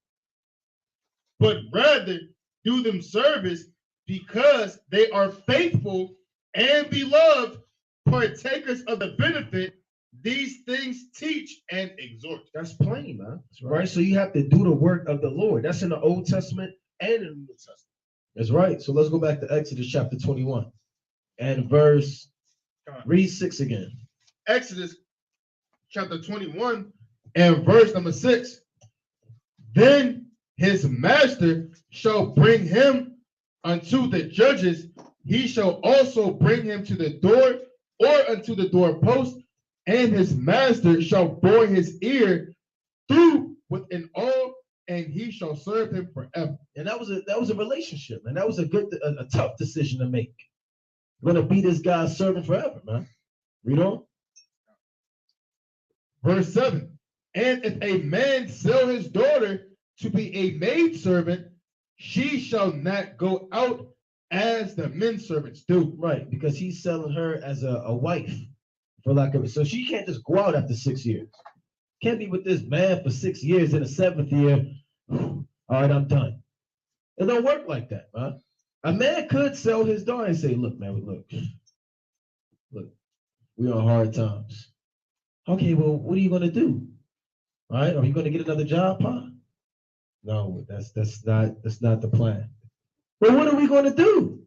But rather do them service because they are faithful and beloved, partakers of the benefit. These things teach and exhort. That's plain, man. Right? So you have to do the work of the Lord. That's in the Old Testament and in the New Testament. That's right. So let's go back to Exodus chapter 21 and read 6 again. Exodus chapter 21 and verse number 6. Then his master shall bring him unto the judges. He shall also bring him to the door or unto the doorpost, and his master shall bore his ear through with an awl, and he shall serve him forever. And that was a relationship, man. That was a tough decision to make. I'm gonna be this guy's servant forever, man. Read on. Verse 7. And if a man sell his daughter to be a maidservant, she shall not go out as the men servants do. Right, because he's selling her as a wife, for lack of it. So she can't just go out after 6 years. Can't be with this man for 6 years. In the 7th year, all right, I'm done. It don't work like that, man. A man could sell his daughter and say, look, man, look, we're on hard times. Okay, well, what are you gonna do? All right, are you gonna get another job, Pa? No, that's not the plan. Well, what are we gonna do?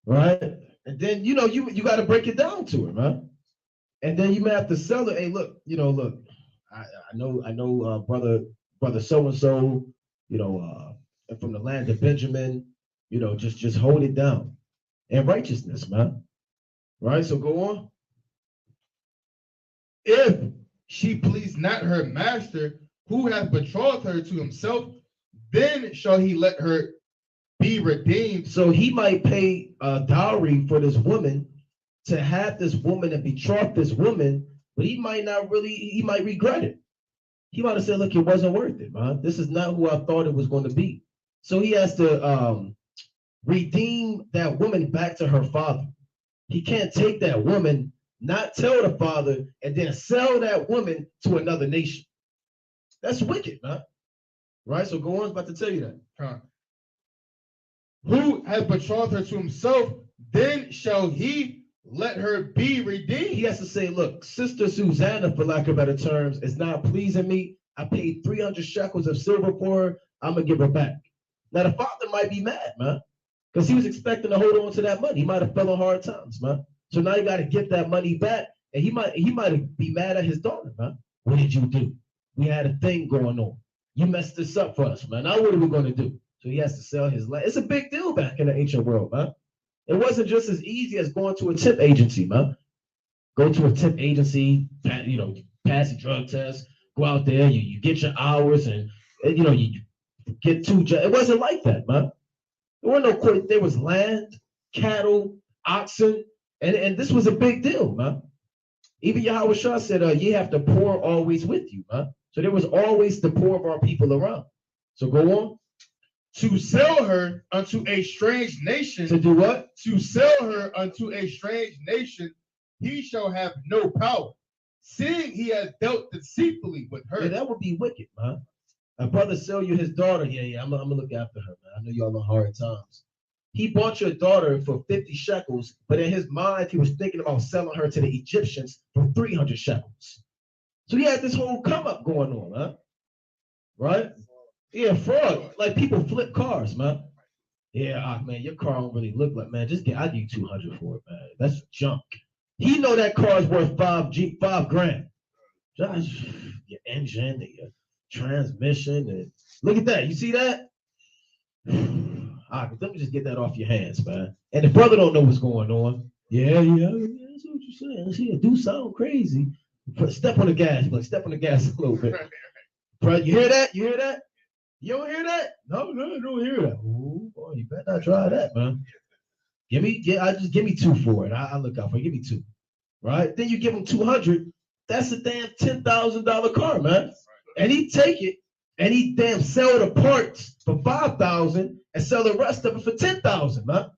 Right? And then you got to break it down to her, man. And then you may have to sell her. Hey, look, I know, brother so and so, from the land of Benjamin, just hold it down. And righteousness, man. Right? So go on. If she please not her master, who hath betrothed her to himself, then shall he let her be redeemed. So he might pay a dowry for this woman to have this woman and betroth this woman, but he might regret it. He might have said, look, it wasn't worth it, man. This is not who I thought it was going to be. So he has to redeem that woman back to her father. He can't take that woman, not tell the father, and then sell that woman to another nation. That's wicked, man. Right? So go on, about to tell you that. Who has betrothed her to himself, then shall he let her be redeemed. He has to say, look, Sister Susanna, for lack of better terms, is not pleasing me. I paid 300 shekels of silver for her. I'm going to give her back. Now, the father might be mad, man, because he was expecting to hold on to that money. He might have fell on hard times, man. So now you got to get that money back. And he might be mad at his daughter, man. What did you do? We had a thing going on. You messed this up for us, man. Now what are we going to do? So he has to sell his land. It's a big deal back in the ancient world, man. It wasn't just as easy as going to a temp agency, man. Go to a temp agency, pass a drug test, go out there, you get your hours, and you get 2 jobs. It wasn't like that, man. There were no court. There was land, cattle, oxen, and this was a big deal, man. Even Yahweh Shah said, ye have the poor always with you, man. So there was always the poor of our people around. So go on. To sell her unto a strange nation. To do what? To sell her unto a strange nation, he shall have no power, seeing he has dealt deceitfully with her. Yeah, that would be wicked, man. A brother sell you his daughter. Yeah, I'm gonna look after her, man. I know y'all on hard times. He bought your daughter for 50 shekels, but in his mind, he was thinking about selling her to the Egyptians for 300 shekels. So he had this whole come up going on, huh? Right? Yeah, fraud. Like people flip cars, man. Yeah, man, your car don't really look like, man. I need 200 for it, man. That's junk. He know that car is worth $5 grand. Just your engine and your transmission, and look at that. You see that? All right, let me just get that off your hands, man. And the brother don't know what's going on. Yeah, that's what you're saying. See, it do sound crazy. Step on the gas, but step on the gas a little bit. Bro, you hear that? You hear that? You don't hear that? No, I don't hear that. Oh, boy, you better not try that, man. Give me 2 for it. I'll look out for it. Give me 2. Right? Then you give him 200. That's a damn $10,000 car, man. And he take it and he damn sell the parts for $5,000 and sell the rest of it for $10,000, man.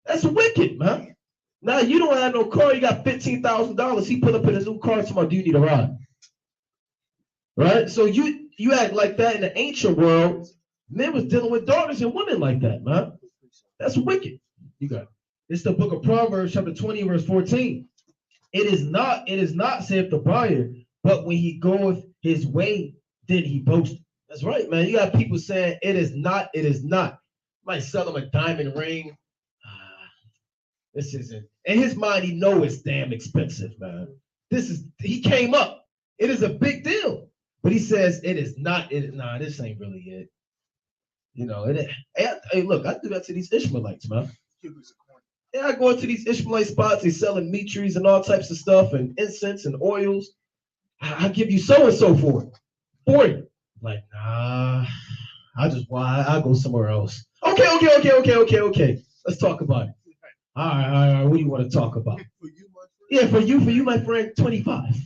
That's wicked, man. Now you don't have no car. You got $15,000. He put up in his new car. Tomorrow, do you need a ride? Right? So you act like that in the ancient world. Men was dealing with daughters and women like that, man. That's wicked. You got it. It's the book of Proverbs, chapter 20, verse 14. It is not, saith the buyer, but when he goeth his way, then he boasteth. That's right, man. You got people saying it is not. Might sell him a diamond ring. This isn't. In his mind, he know it's damn expensive, man. He came up. It is a big deal. But he says it is not. This ain't really it. Hey, look, I do that to these Ishmaelites, man. Yeah, I go into these Ishmaelite spots. They selling meat trees and all types of stuff and incense and oils. I give you so and so for it. 40. Like, nah. I'll go somewhere else. Okay. Let's talk about it. All right. What do you want to talk about? Yeah, for you, my friend, 25.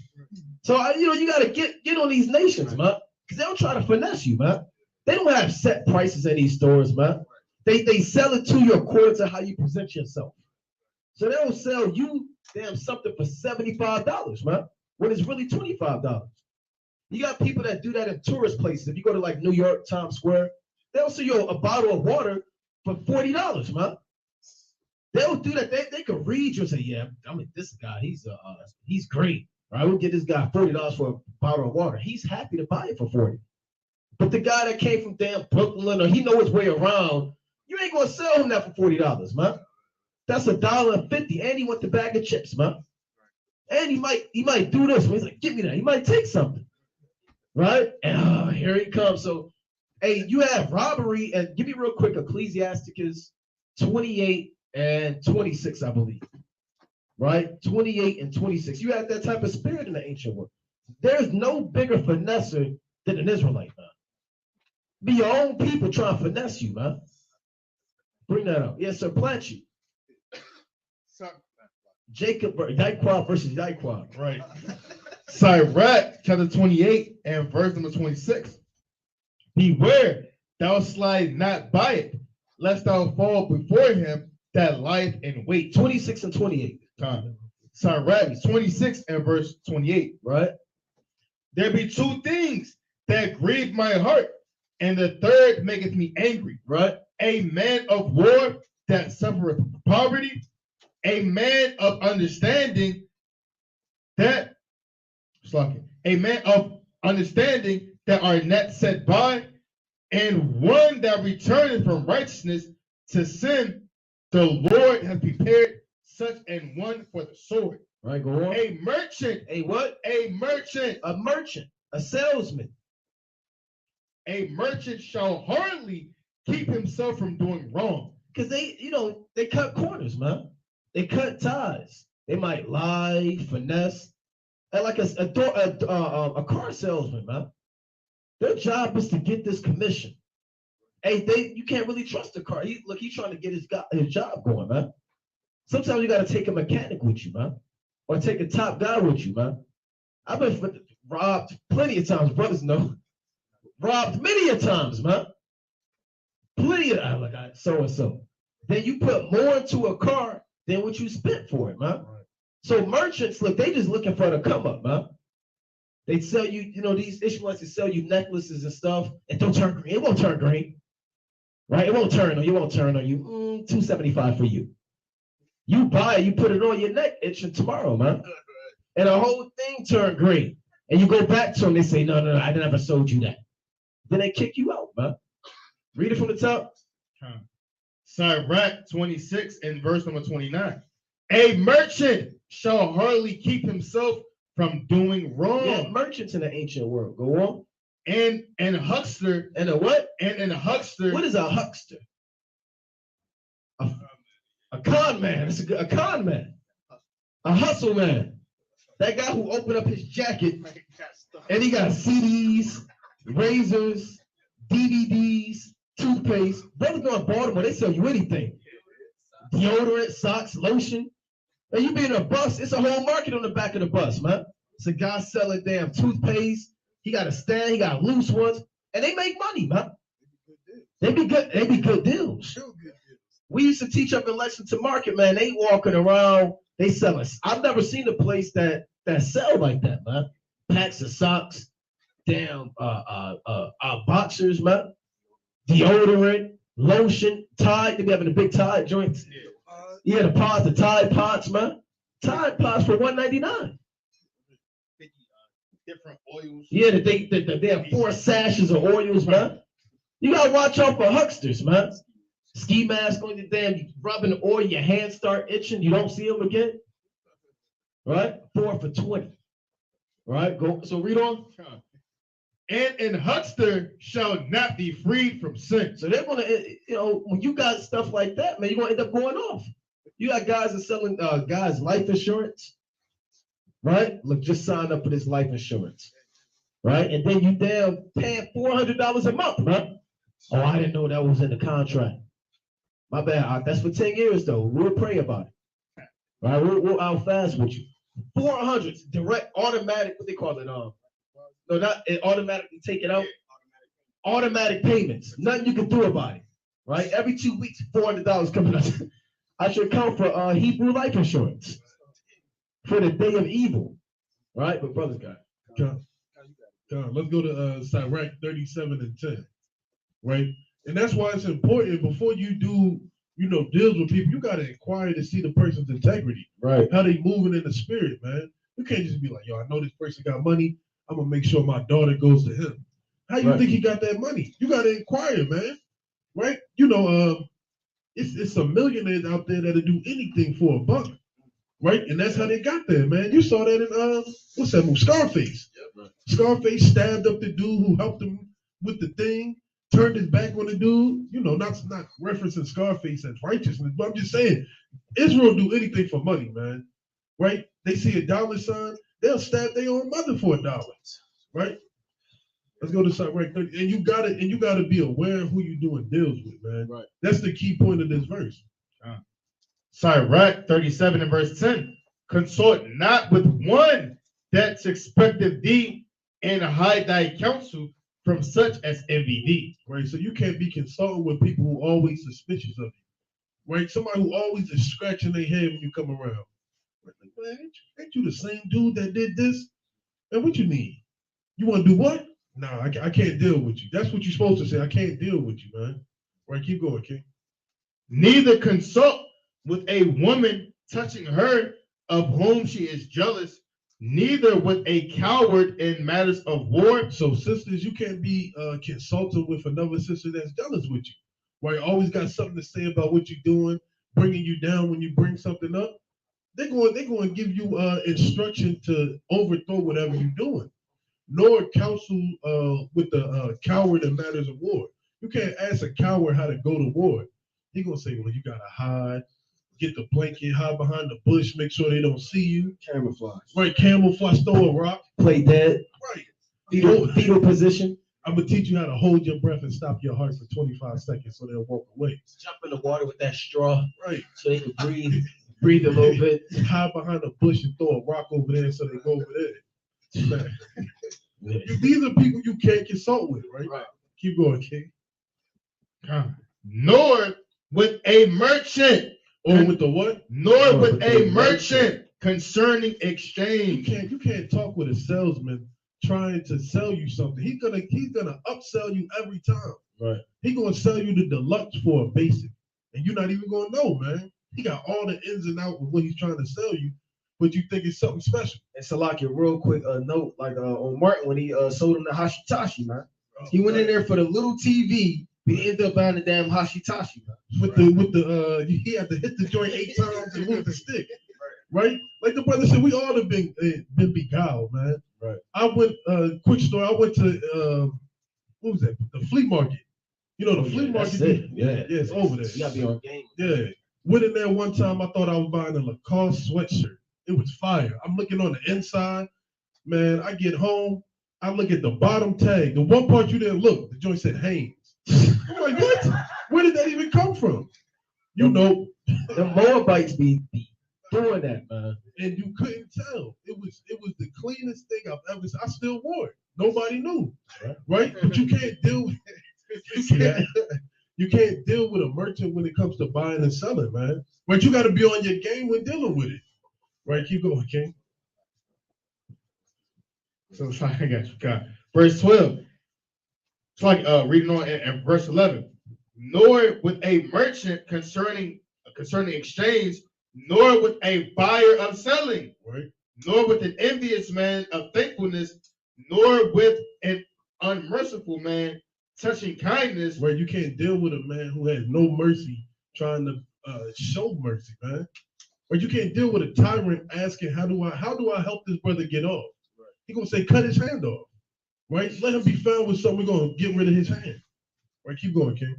So you gotta get on these nations, man, because they'll try to finesse you, man. They don't have set prices in these stores, man. They sell it to you according to how you present yourself. So they'll sell you something for $75, man, when it's really $25. You got people that do that in tourist places. If you go to like New York, Times Square, they'll sell you a bottle of water for $40, man. They'll do that. They could read you and say, yeah, I mean, this guy, he's great. Right? We'll get this guy $40 for a bottle of water. He's happy to buy it for $40. But the guy that came from damn Brooklyn, or he know his way around, you ain't gonna sell him that for $40, man. That's $1.50, and he want the bag of chips, man. And he might do this. He's like, give me that. He might take something, right? And here he comes. So, hey, you have robbery, and give me real quick Ecclesiasticus 28 and 26, I believe. right? 28 and 26. You had that type of spirit in the ancient world. There's no bigger finesser than an Israelite, man. Be your own people trying to finesse you, man. Bring that up. Yes, sir. Plant you. Jacob, Yaiquab versus Yaiquab. Right. Sirach chapter 28 and verse number 26. Beware, thou slide not by it, lest thou fall before him that lieth in wait. 26 and 28. Sirach 26 and verse 28. Right? There be two things that grieve my heart, and the third maketh me angry. Right? A man of war that suffereth poverty, a man of understanding that, a man of understanding that are not set by, and one that returneth from righteousness to sin. The Lord has prepared such an one for the sword. Right, go on. A merchant. A what? A merchant. A merchant. A salesman. A merchant shall hardly keep himself from doing wrong. Because they cut corners, man. They cut ties. They might lie, finesse. And like a car salesman, man. Their job is to get this commission. Hey, you can't really trust the car. He's trying to get his job going, man. Sometimes you got to take a mechanic with you, man, or take a top guy with you, man. I've been robbed plenty of times, brothers know. Robbed many a times, man. Plenty of like so and so. Then you put more into a car than what you spent for it, man. So merchants, look, they just looking for the come up, man. They sell you, these Ishmaelites, they sell you necklaces and stuff, and don't turn green. It won't turn green, right? It won't turn on you. $275 for you. You buy it, you put it on your neck, itching tomorrow, man. And the whole thing turned green. And you go back to them, they say, no, I never sold you that. Then they kick you out, man. Read it from the top. Sirach 26 and verse number 29. A merchant shall hardly keep himself from doing wrong. Yeah, merchants in the ancient world. Go on. And huckster. And a what? And a huckster. What is a huckster? A con man. It's a con man. A hustle man. That guy who opened up his jacket and he got CDs, razors, DVDs, toothpaste. Brothers go in Baltimore, they sell you anything. Deodorant, socks, lotion. And you be in a bus, it's a whole market on the back of the bus, man. It's a guy selling damn toothpaste. He got a stand, he got loose ones, and they make money, man. They be good deals. We used to teach up in Lexington Market, man. They walking around, they selling. I've never seen a place that sell like that, man. Packs of socks, damn boxers, man. Deodorant, lotion, Tide. They be having the big Tide joints. Yeah, the pods, the Tide Pods, man. Tide Pods for $1.99. Different oils. Yeah, they have 4 sashes of oils, man. You gotta watch out for hucksters, man. Ski mask on your damn, you rubbing the oil, your hands start itching, you don't see them again. Right? 4 for $20. Right? Go. So read on. And huckster shall not be freed from sin. So they're gonna, when you got stuff like that, man, you're gonna end up going off. You got guys that selling guys life insurance, right? Look, just sign up for this life insurance, right? And then you damn paying $400 a month, man. Oh, I didn't know that was in the contract. My bad. That's for 10 years though. We'll pray about it. Right? We'll out fast with you. 400 direct automatic. What they call it? No, not it automatically take it out. Automatic payments. Nothing you can do about it. Right? Every 2 weeks, $400 coming up. I should count for Hebrew life insurance for the day of evil. Right? But brothers got it. Let's go to Sirach 37 and 10. Right? And that's why it's important before you do, deals with people, you got to inquire to see the person's integrity. Right. How they moving in the spirit, man. You can't just be like, yo, I know this person got money. I'm going to make sure my daughter goes to him. How you think he got that money? You got to inquire, man. Right? It's some millionaires out there that'll do anything for a buck. Right? And that's how they got there, man. You saw that in, what's that movie? Scarface. Yep, right. Scarface stabbed up the dude who helped him with the thing. Turned his back on the dude, not referencing Scarface as righteousness, but I'm just saying, Israel do anything for money, man. right? They see a dollar sign, they'll stab their own mother for $1, right? Let's go to Sirach 30. And you gotta be aware of who you're doing deals with, man. Right. That's the key point of this verse. Sirach 37 and verse 10. Consort not with one that expecteth thee, and hide thy counsel from such as envy thee. Right. So you can't be consulting with people who are always suspicious of you. Right? Somebody who always is scratching their head when you come around. Like, man, ain't you the same dude that did this? Man, what you need? You want to do what? Nah, I can't deal with you. That's what you're supposed to say. I can't deal with you, man. Right, keep going, King. Neither consult with a woman touching her of whom she is jealous, neither with a coward in matters of war. So, sisters, you can't be consulting with another sister that's jealous with you. Right? Always got something to say about what you're doing, bringing you down when you bring something up. They're going to give you instruction to overthrow whatever you're doing. Nor counsel with the coward in matters of war. You can't ask a coward how to go to war. He's going to say, well, you got to hide, get the blanket, hide behind the bush, make sure they don't see you. Camouflage. Right, camouflage, throw a rock. Play dead. Right. Fetal position. I'm going to teach you how to hold your breath and stop your heart for 25 seconds so they'll walk away. Jump in the water with that straw. Right. So they can breathe a little bit. Hide behind the bush and throw a rock over there so they go over there. Man. These are people you can't consult with, right? Right. Keep going, King. Nor with a merchant. Or with the what? Nor with a merchant concerning exchange. You can't talk with a salesman trying to sell you something. He's gonna upsell you every time. Right. He's gonna sell you the deluxe for a basic. And you're not even gonna know, man. He got all the ins and outs of what he's trying to sell you, but you think it's something special. And Salakia, real quick note, like on Martin when he sold him the Hashitashi, man. He went in there for the little TV, but he ended up buying the damn Hashitashi, man. He had to hit the joint 8 times and move the stick. Right? Like the brother said, we all have been beguiled, man. Right. I went, quick story, I went to what was that? The flea market. You know, the flea market. That's it. Yeah. It's over there. You gotta be on game. Yeah. Went in there one time, I thought I was buying a Lacoste sweatshirt. It was fire. I'm looking on the inside. Man, I get home. I look at the bottom tag. The one part you didn't look, the joint said Hanes. I'm like, what? Where did that even come from? You know. The Moabites be doing that, man. And you couldn't tell. It was the cleanest thing I've ever seen. I still wore it. Nobody knew. Right? But you can't deal with you can't deal with a merchant when it comes to buying and selling, man. But you gotta be on your game when dealing with it. Right, keep going, King. So it's like, I got you. God. Verse 12. It's like reading on in verse 11. Nor with a merchant concerning exchange, nor with a buyer of selling, right? Nor with an envious man of thankfulness, nor with an unmerciful man touching kindness. Right, you can't deal with a man who has no mercy trying to show mercy, man. Or you can't deal with a tyrant asking, how do I help this brother get off? Right. He's gonna say, cut his hand off. Right? Let him be found with something, we're gonna get rid of his hand. Right, keep going, King.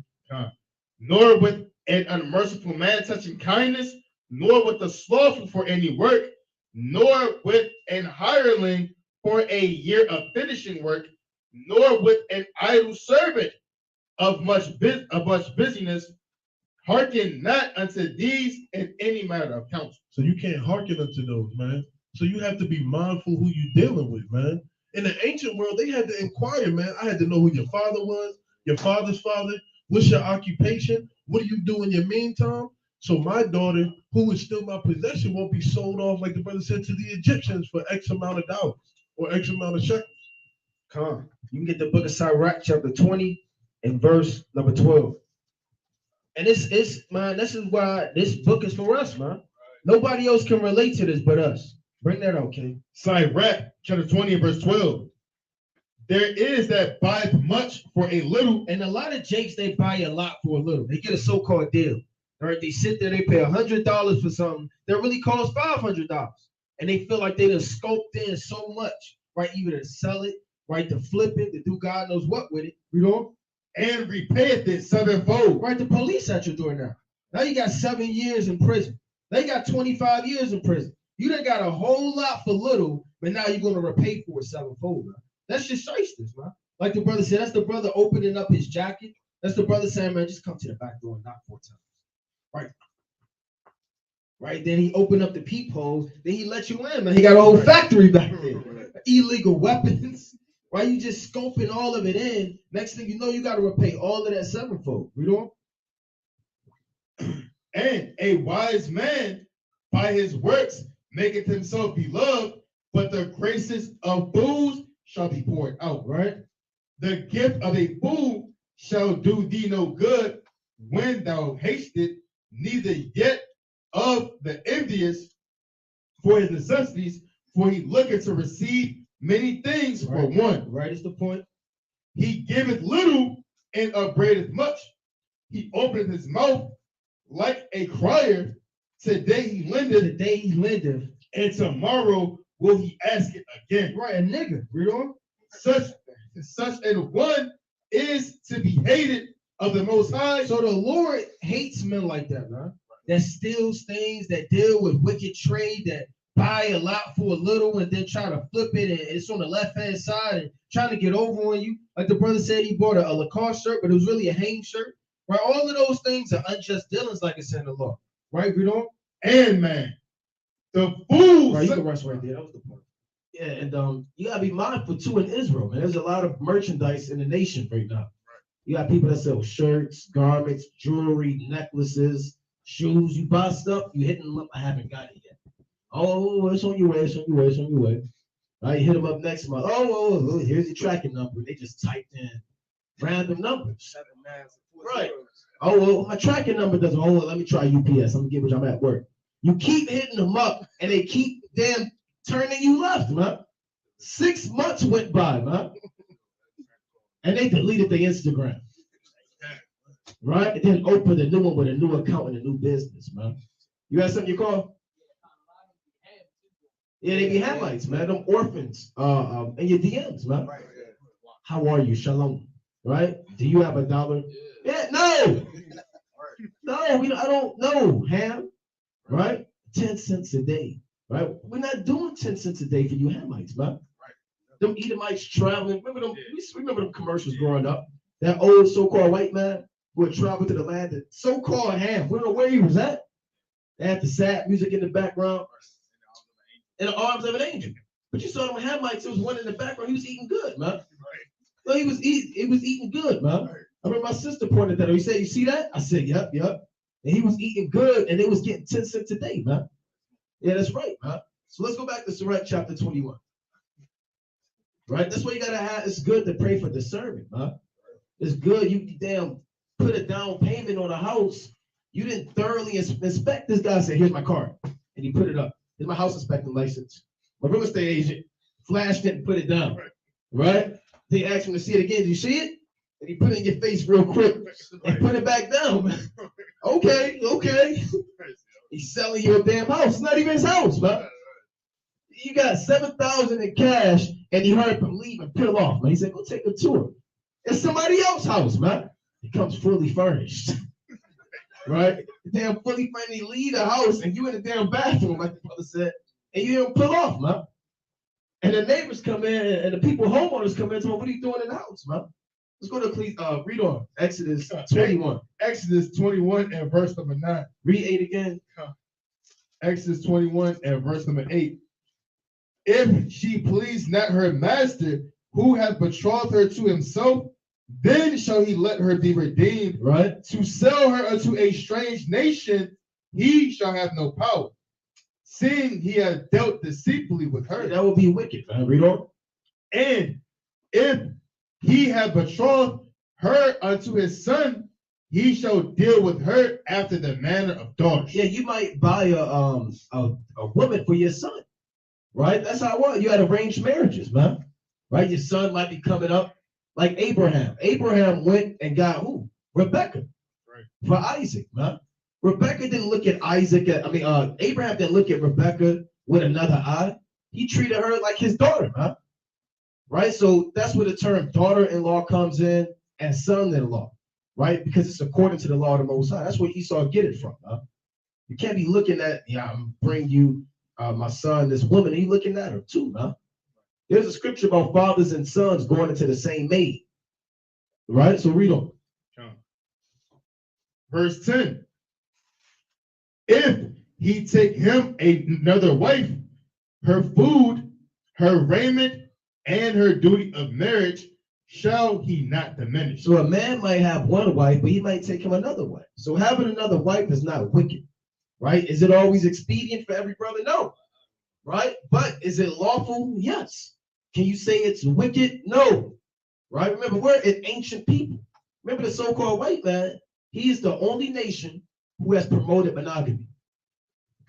Nor with an unmerciful man touching kindness, nor with the slothful for any work, nor with an hireling for a year of finishing work, nor with an idle servant of much busyness. Hearken not unto these in any matter of counsel. So you can't hearken unto those, man. So you have to be mindful who you're dealing with, man. In the ancient world, they had to inquire, man. I had to know who your father was, your father's father. What's your occupation? What do you do in your meantime? So my daughter, who is still my possession, won't be sold off, like the brother said, to the Egyptians for X amount of dollars or X amount of shekels. Come on. You can get the book of Sirach, chapter 20, and verse number 12. And this is why this book is for us, man. Nobody else can relate to this but us. Bring that out, King. Sirach, chapter 20, and verse 12. There is that buyeth much for a little. And a lot of jakes, they buy a lot for a little. They get a so-called deal. All right, they sit there, they pay $100 for something that really costs $500. And they feel like they done scoped in so much, right? Either to sell it, right? To flip it, to do God knows what with it, you know? And repayeth it sevenfold. Right, the police at your door now. Now you got 7 years in prison. They got 25 years in prison. You done got a whole lot for little, but now you're gonna repay for it sevenfold, man. That's just shysters, man. Like the brother said, that's the brother opening up his jacket. That's the brother saying, man, just come to the back door and knock 4 times. Right. Right. Then he opened up the peephole. Then he let you in, man. He got a whole factory back there. Illegal weapons. Right. You just scoping all of it in. Next thing you know, you got to repay all of that sevenfold. You know? And a wise man by his works maketh himself beloved, but the graces of fools shall be poured out. Right. The gift of a fool shall do thee no good when thou hasted, neither yet of the envious for his necessities, for he looketh to receive many things for one. Right is the point. He giveth little and upbraideth much. He openeth his mouth like a crier. Today he lendeth, and tomorrow will he ask it again. Right, a nigga. Read on. Such an one is to be hated of the Most High. So the Lord hates men like that, man. That steals things, that deal with wicked trade, that buy a lot for a little and then try to flip it and it's on the left-hand side and trying to get over on you. Like the brother said, he bought a Lacoste shirt, but it was really a Hanes shirt. Right? All of those things are unjust dealings, like it's in the law. Right, read on. And man, the fools. Right, you can rush right there. That was the point. Yeah, and you gotta be mindful too in Israel, man. There's a lot of merchandise in the nation right now. You got people that sell shirts, garments, jewelry, necklaces, shoes. You buy stuff, you hitting them up. I haven't got it yet. Oh, it's on your way. It's on your way. It's on your way. Right, you hit them up next month. Oh, here's your tracking number. They just typed in random numbers. Right. Oh, well, my tracking number doesn't. Oh, well, let me try UPS. I'm gonna get which I'm at work. You keep hitting them up, and they keep damn turning you left, man. 6 months went by, man. And they deleted their Instagram. Right? And then opened a new one with a new account and a new business, man. You got something you call? Yeah, they be Hamites, man. Them orphans in your DMs, man. How are you? Shalom. Right? Do you have $1? Yeah, no. No, I don't know, Ham. Right? 10 cents a day. Right? We're not doing 10 cents a day for you Hamites, man. Them Edomites traveling. Remember them? We remember them commercials growing up. That old so-called white man who had traveled to the land of so-called Ham. We don't know where he was at. They had the sad music in the background. In the arms of an angel. But you saw them Hamites, there was one in the background, he was eating good, man. So he was eating good, man. I remember my sister pointed that out. He said, you see that? I said, yep. And he was eating good, and they was getting 10 cents a day, man. Yeah, that's right, man. So let's go back to Sirach chapter 21. Right? That's why you gotta have, it's good to pray for discernment, man. It's good, you damn put a down payment on a house. You didn't thoroughly inspect this guy, said, here's my card. And he put it up. Here's my house inspecting license. My real estate agent flashed it and put it down. Right? They asked him to see it again. Did you see it? And he put it in your face real quick and put it back down. Okay. He's selling your damn house. It's not even his house, man. You got $7,000 in cash, and he heard him leave and peel off, man. He said, go take a tour. It's somebody else's house, man. It comes fully furnished. Right? The damn fully furnished, leave the house, and you in the damn bathroom, like the brother said, and you don't pull off, man. And the neighbors come in, and the people, homeowners come in, and say, what are you doing in the house, man? Let's go to read on Exodus 21. Exodus 21 and verse number 9. Read 8 again. Exodus 21 and verse number 8. If she please not her master, who hath betrothed her to himself, then shall he let her be redeemed. Right. To sell her unto a strange nation, he shall have no power, seeing he hath dealt deceitfully with her. That would be wicked, man. Read on. And if he have betrothed her unto his son, he shall deal with her after the manner of daughters. Yeah, you might buy a woman for your son, right? That's how it was. You had arranged marriages, man. Right? Your son might be coming up like Abraham. Abraham went and got who? Rebecca. Right. For Isaac, man. Rebecca didn't look at Abraham didn't look at Rebecca with another eye. He treated her like his daughter, man. Right? So that's where the term daughter-in-law comes in and son-in-law, right? Because it's according to the law of the Most High. That's where Esau get it from, huh? You can't be looking at, I'm bring you my son, this woman, he looking at her too, man. There's a scripture about fathers and sons going into the same maid. Right? So read on. Verse 10. If he take him another wife, her food, her raiment, and her duty of marriage shall he not diminish. So a man might have one wife, but he might take him another wife. So having another wife is not wicked, right? Is it always expedient for every brother? No, right? But is it lawful? Yes. Can you say it's wicked? No, right? Remember, we're an ancient people. Remember the so-called white man, he is the only nation who has promoted monogamy.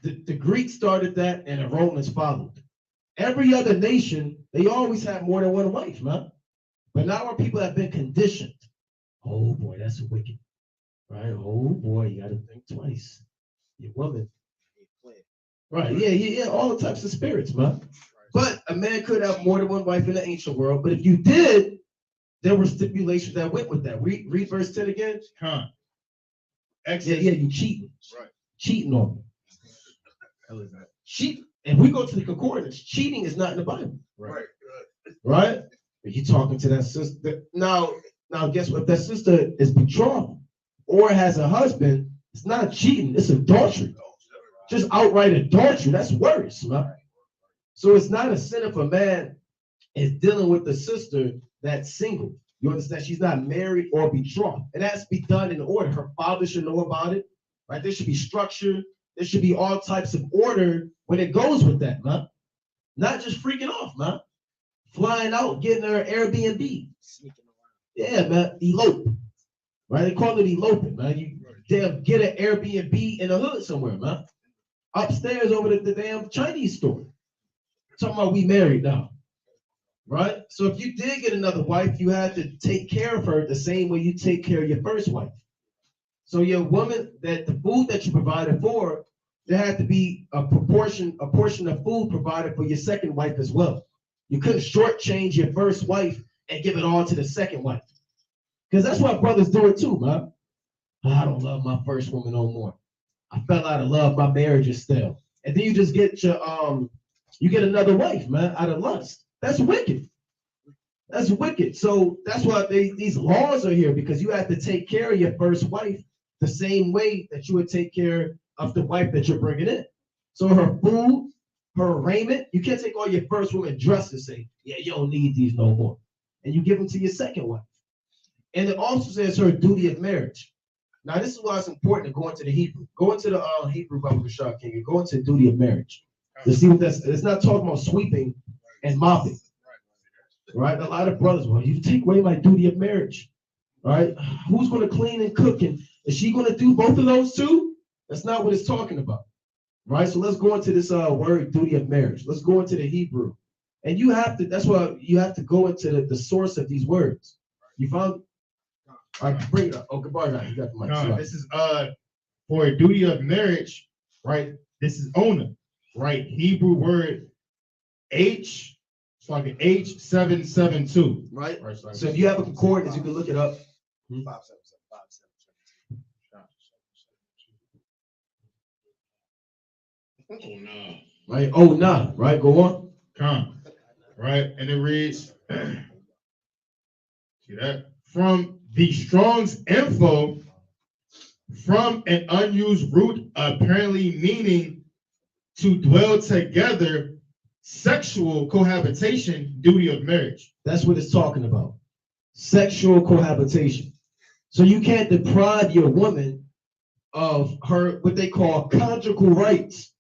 The Greeks started that and the Romans followed. Every other nation, they always have more than one wife, man. But now our people have been conditioned. Oh boy, that's wicked. Right? Oh boy, you gotta think twice. Your woman. Right, yeah, all the types of spirits, man. But a man could have more than one wife in the ancient world. But if you did, there were stipulations that went with that. Read verse 10 again. Yeah, you cheating. Right. Cheating on me. Hell is that? Cheat. If we go to the concordance, cheating is not in the Bible. Right. Right? You talking to that sister. Now guess what? If that sister is betrothed or has a husband, it's not cheating, it's adultery. Just outright adultery. That's worse, man. So it's not a sin if a man is dealing with a sister that's single. You understand? She's not married or betrothed. It has to be done in order. Her father should know about it, right? There should be structure. There should be all types of order when it goes with that, man. Not just freaking off, man. Flying out, getting her Airbnb. Yeah, man, elope. Right? They call it eloping, man. They'll get an Airbnb in the hood somewhere, man. Upstairs over the damn Chinese store. Talking about we married now. Right? So if you did get another wife, you had to take care of her the same way you take care of your first wife. So your woman, that the food that you provided for, there had to be a portion of food provided for your second wife as well. You couldn't shortchange your first wife and give it all to the second wife. Because that's what brothers do it too, man. I don't love my first woman no more. I fell out of love, my marriage is stale. And then you just get you get another wife, man, out of lust. That's wicked. That's wicked. So that's why these laws are here, because you have to take care of your first wife the same way that you would take care of the wife that you're bringing in. So her food, her raiment, you can't take all your first woman dresses and say, yeah, you don't need these no more. And you give them to your second wife. And it also says her duty of marriage. Now, this is why it's important to go into the Hebrew. Go into the Hebrew Bible, Rashad King, and go into the duty of marriage. To see what that's, it's not talking about sweeping and mopping. Right? A lot of brothers, well, you take away my duty of marriage. Right? Who's going to clean and cook? And is she going to do both of those too? That's not what it's talking about. Right? So let's go into this word duty of marriage. Let's go into the Hebrew. And you have to, that's why you have to go into the source of these words. You found? All right, bring it up. Oh, goodbye. You got the mic. No, this is for a duty of marriage, right? This is owner, right? Hebrew word H, it's like an H772. Right? So if you have a concordance, you can look it up. 577. Right? Oh, no. Right? Go on. Come. Right? And it reads, see that? From the Strong's info, from an unused root, apparently meaning to dwell together, sexual cohabitation, duty of marriage. That's what it's talking about. Sexual cohabitation. So you can't deprive your woman of her, what they call conjugal rights.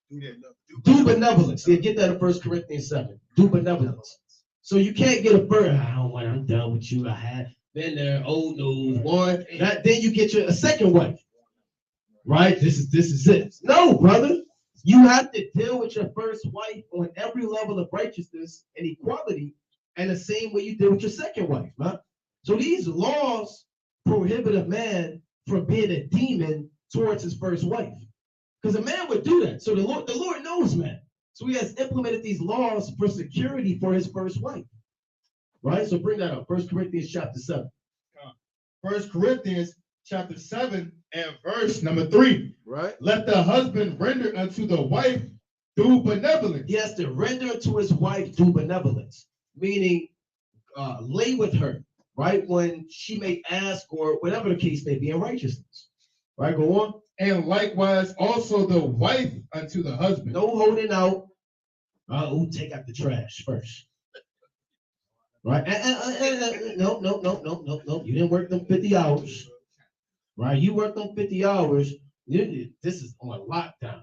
Do benevolence. Yeah, get that in 1 Corinthians 7. Do benevolence. So you can't get a first, I don't want, I'm done with you. I had been there, old news, one. Then you get a second wife. Right? This is it. No, brother. You have to deal with your first wife on every level of righteousness and equality, and the same way you deal with your second wife, man. So these laws prohibit a man from being a demon towards his first wife. Because a man would do that. So the Lord knows, man. So he has implemented these laws for security for his first wife. Right? So bring that up. 1 Corinthians chapter 7. 1 Corinthians chapter 7 and verse number 3. Right. Let the husband render unto the wife through benevolence. He has to render to his wife through benevolence, meaning lay with her, right? When she may ask, or whatever the case may be, in righteousness. Right, go on. And likewise also the wife unto the husband. No holding out. Take out the trash first. Right? No. You didn't work them 50 hours. Right? You worked them 50 hours. This is on lockdown.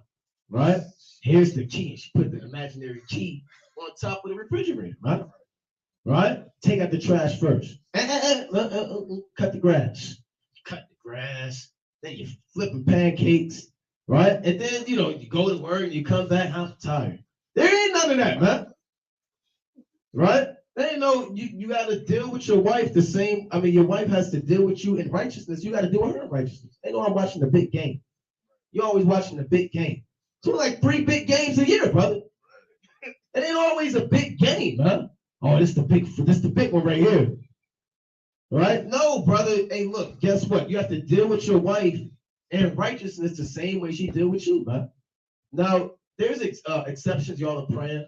Right? Here's the key. She put the imaginary key on top of the refrigerator. Right? Right? Take out the trash first. Cut the grass. Cut the grass. Then you're flipping pancakes. Right? And then, you go to work and you come back, I'm tired. There ain't none of that, man. Right? There ain't no, you got to deal with your wife the same. I mean, your wife has to deal with you in righteousness. You got to deal with her in righteousness. They know I'm watching the big game. You're always watching the big game. So like 3 big games a year, brother. It ain't always a big game, huh? Oh, this the big one right here. Right? No, brother. Hey, look, guess what? You have to deal with your wife in righteousness the same way she deal with you, man. Now, there's exceptions. Y'all are praying.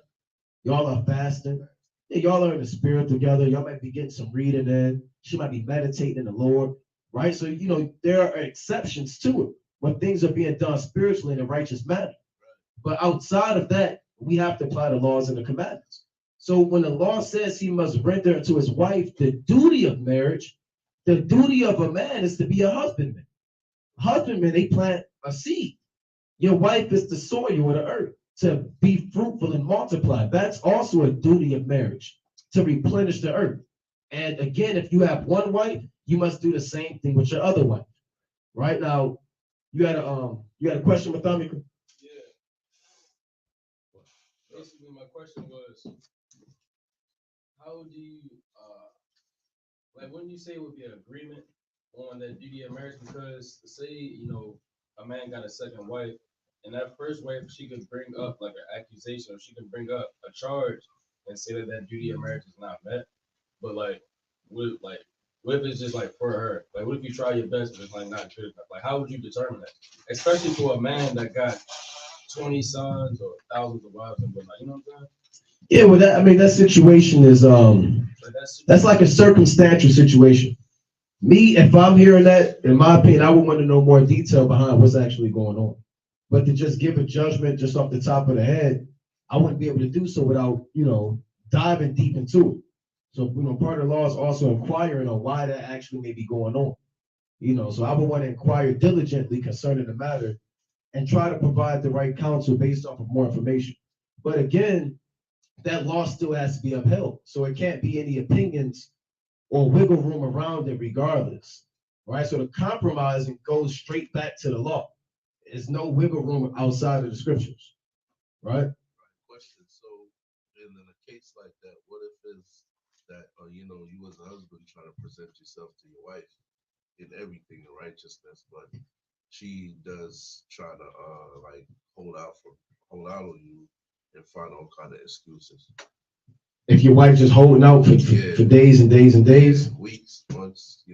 Y'all are fasting. Yeah, y'all are in the spirit together. Y'all might be getting some reading in. She might be meditating in the Lord, right? So, there are exceptions to it when things are being done spiritually in a righteous manner. But outside of that, we have to apply the laws and the commandments. So when the law says he must render to his wife the duty of marriage, the duty of a man is to be a husbandman. Husbandmen, they plant a seed. Your wife is the soil of the earth, to be fruitful and multiply. That's also a duty of marriage, to replenish the earth. And again, if you have one wife, you must do the same thing with your other wife. Right now, you had a question, Mathamica? Yeah. Basically, my question was, how do you wouldn't you say it would be an agreement on that duty of marriage? Because say, a man got a second wife, and that first wife, she could bring up like an accusation, or she could bring up a charge and say that duty of marriage is not met. But what if it's just like for her? Like, what if you try your best but it's like not good enough? Like, how would you determine that? Especially for a man that got 20 sons or thousands of wives and whatnot. You know what I'm saying? Yeah, well, that situation is that's like a circumstantial situation. Me, if I'm hearing that, in my opinion, I would want to know more detail behind what's actually going on. But to just give a judgment just off the top of the head, I wouldn't be able to do so without, diving deep into it. So, part of the law is also inquiring on why that actually may be going on. So I would want to inquire diligently concerning the matter and try to provide the right counsel based off of more information. But again, that law still has to be upheld. So it can't be any opinions or wiggle room around it regardless. Right? So the compromising goes straight back to the law. There's no wiggle room outside of the scriptures. Right? Question. So in a case like that, what if it's that you as a husband trying to present yourself to your wife in everything in righteousness, but she does try to hold out on you and find all kind of excuses. If your wife just holding out for days and days and days, weeks, months,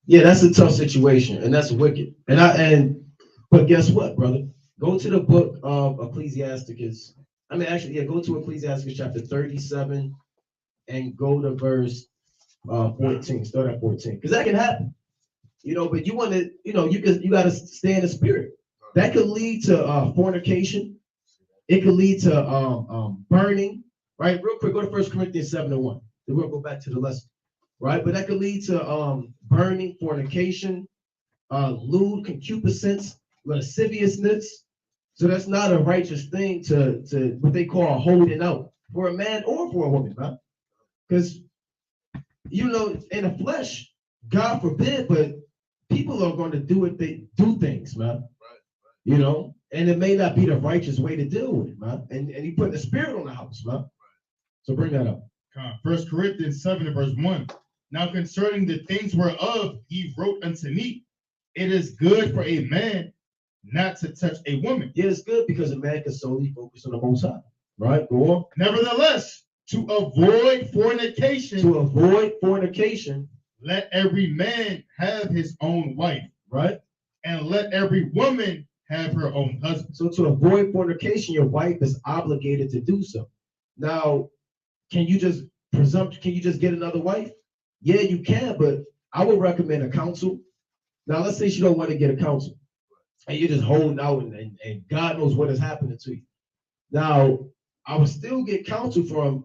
Yeah, that's a tough situation, and that's wicked. But guess what, brother? Go to the book of Ecclesiasticus. Go to Ecclesiasticus chapter 37 and go to verse 14. Start at 14, because that can happen. But you want to, you got to stay in the spirit. That could lead to fornication. It could lead to burning. Right, real quick, go to 1 Corinthians 7:1. Then we'll go back to the lesson. Right, but that could lead to burning, fornication, lewd concupiscence, lasciviousness. So that's not a righteous thing to what they call holding out for a man or for a woman, right? Because in the flesh, God forbid, but people are going to do what they do things, man. Right. And it may not be the righteous way to deal with it, man. And he put the spirit on the house, man. So bring that up. 1 Corinthians 7 and verse 1. Now concerning the things whereof he wrote unto me, it is good for a man not to touch a woman. Yeah, it's good because a man can solely focus on the Most High. Right? Go on. Nevertheless, to avoid fornication, let every man have his own wife. Right? And let every woman have her own husband. So to avoid fornication, your wife is obligated to do so. Now, can you just get another wife? Yeah, you can, but I would recommend a counsel. Now, let's say she don't want to get a counsel, and you're just holding out, and God knows what is happening to you. Now, I would still get counsel from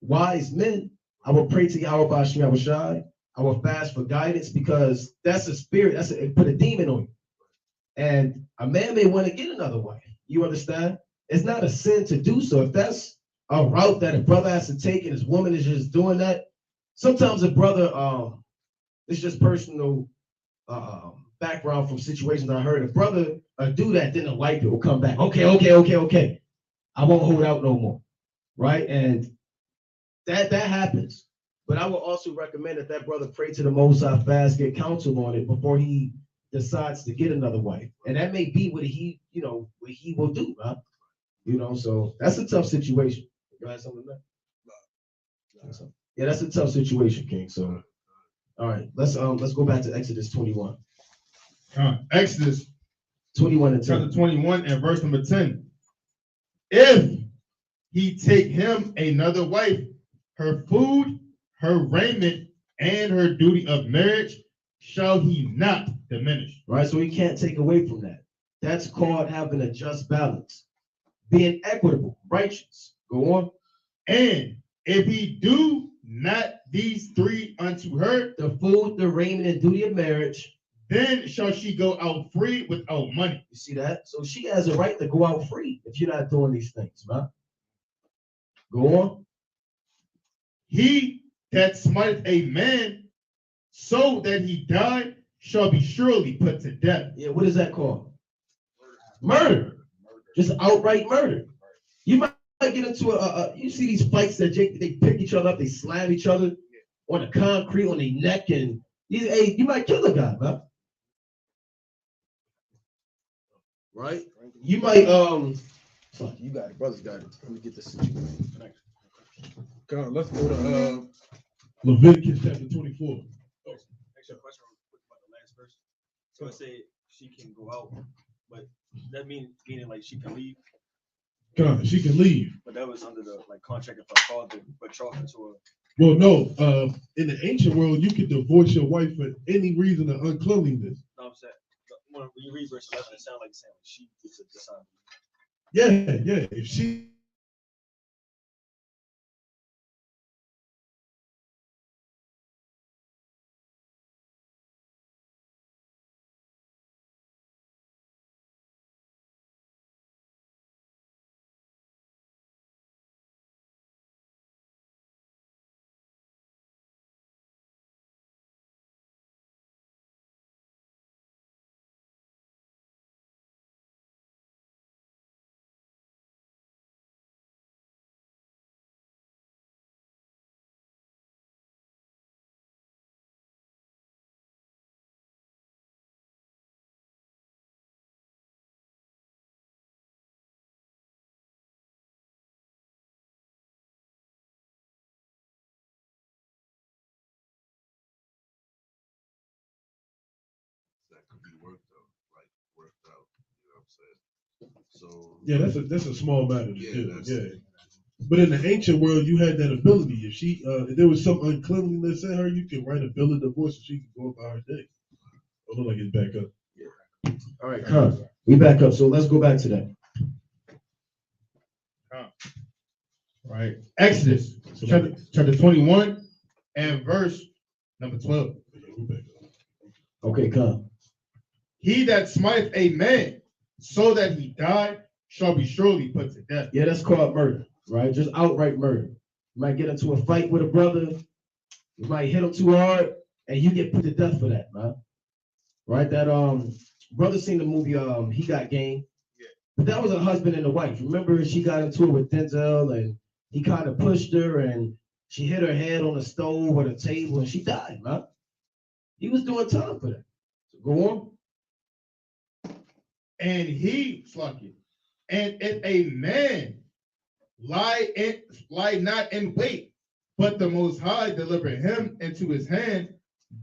wise men. I will pray to Yahweh Bashim Yahushai. I will fast for guidance, because that's a spirit. It put a demon on you. And a man may want to get another wife. You understand? It's not a sin to do so. If that's a route that a brother has to take and his woman is just doing that, sometimes a brother, it's just personal background from situations I heard. A brother do that, then the wife will come back. Okay. I won't hold out no more. Right? And that happens. But I would also recommend that brother pray to the Most High, fast, get counsel on it before he decides to get another wife. And that may be what he will do, huh? So that's a tough situation. You have something like that? Yeah, that's a tough situation, King. So all right, let's go back to Exodus 21. Exodus 21 and 10. chapter 21 and verse number 10. If he take him another wife, her food, her raiment, and her duty of marriage shall he not diminish. Right, so he can't take away from that. That's called having a just balance, being equitable, righteous. Go on. And if he do not these three unto her, the food, the raiment, and duty of marriage, then shall she go out free without money. You see that? So she has a right to go out free if you're not doing these things, man. Go on. He that smiteth a man so that he die shall be surely put to death. Yeah, what is that called? Murder. Just outright murder. You might get into you see these fights that they pick each other up, they slam each other on the concrete, on their neck, and you might kill a guy, man. Right? You might you got it, brothers got it. Let me get this situation. God, let's go to Leviticus chapter 24. Actually, a question about the last verse. So it say she can go out, but that meaning like she can leave. God, she can leave. But that was under the contract of her father, but betrothed to her. Well, no. In the ancient world, you could divorce your wife for any reason of uncleanliness. No, I'm saying when you read verse 11, it sounds like saying she gets to decide. Yeah. If she that could be worked out. You know what I'm saying? So yeah, that's a small matter to do. that's- Yeah. But in the ancient world, you had that ability. If she if there was some uncleanliness in her, you could write a bill of divorce and she could go about her day. Oh, look like it's back up. All right, come. We back up. So let's go back to that. Right. Exodus chapter 21 and verse number 12. Okay, come. He that smiteth a man so that he die shall be surely put to death. Yeah, that's called murder, right? Just outright murder. You might get into a fight with a brother, you might hit him too hard, and you get put to death for that, man. Right? That brother seen the movie He Got Game. Yeah. But that was a husband and a wife. Remember, she got into it with Denzel, and he kind of pushed her, and she hit her head on the stove or the table, and she died, man. He was doing time for that. So go on. And and if a man lie not in wait, but the Most High deliver him into his hand,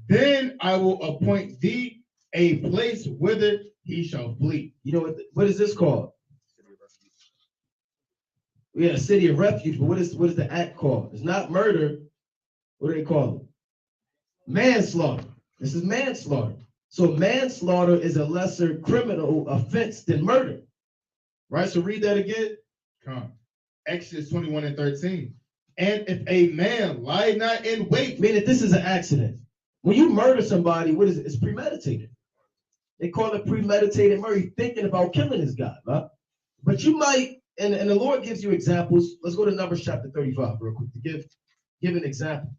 then I will appoint thee a place whither he shall flee. You know what is this called? Yeah, city of refuge. But what is the act called? It's not murder. What do they call it? Manslaughter. This is manslaughter. So manslaughter is a lesser criminal offense than murder. Right? So read that again. Exodus 21:13. And if a man lie not in wait. Meaning this is an accident. When you murder somebody, what is it? It's premeditated. They call it premeditated murder. You're thinking about killing this guy, right? But you might, and the Lord gives you examples. Let's go to Numbers chapter 35 real quick to give an example.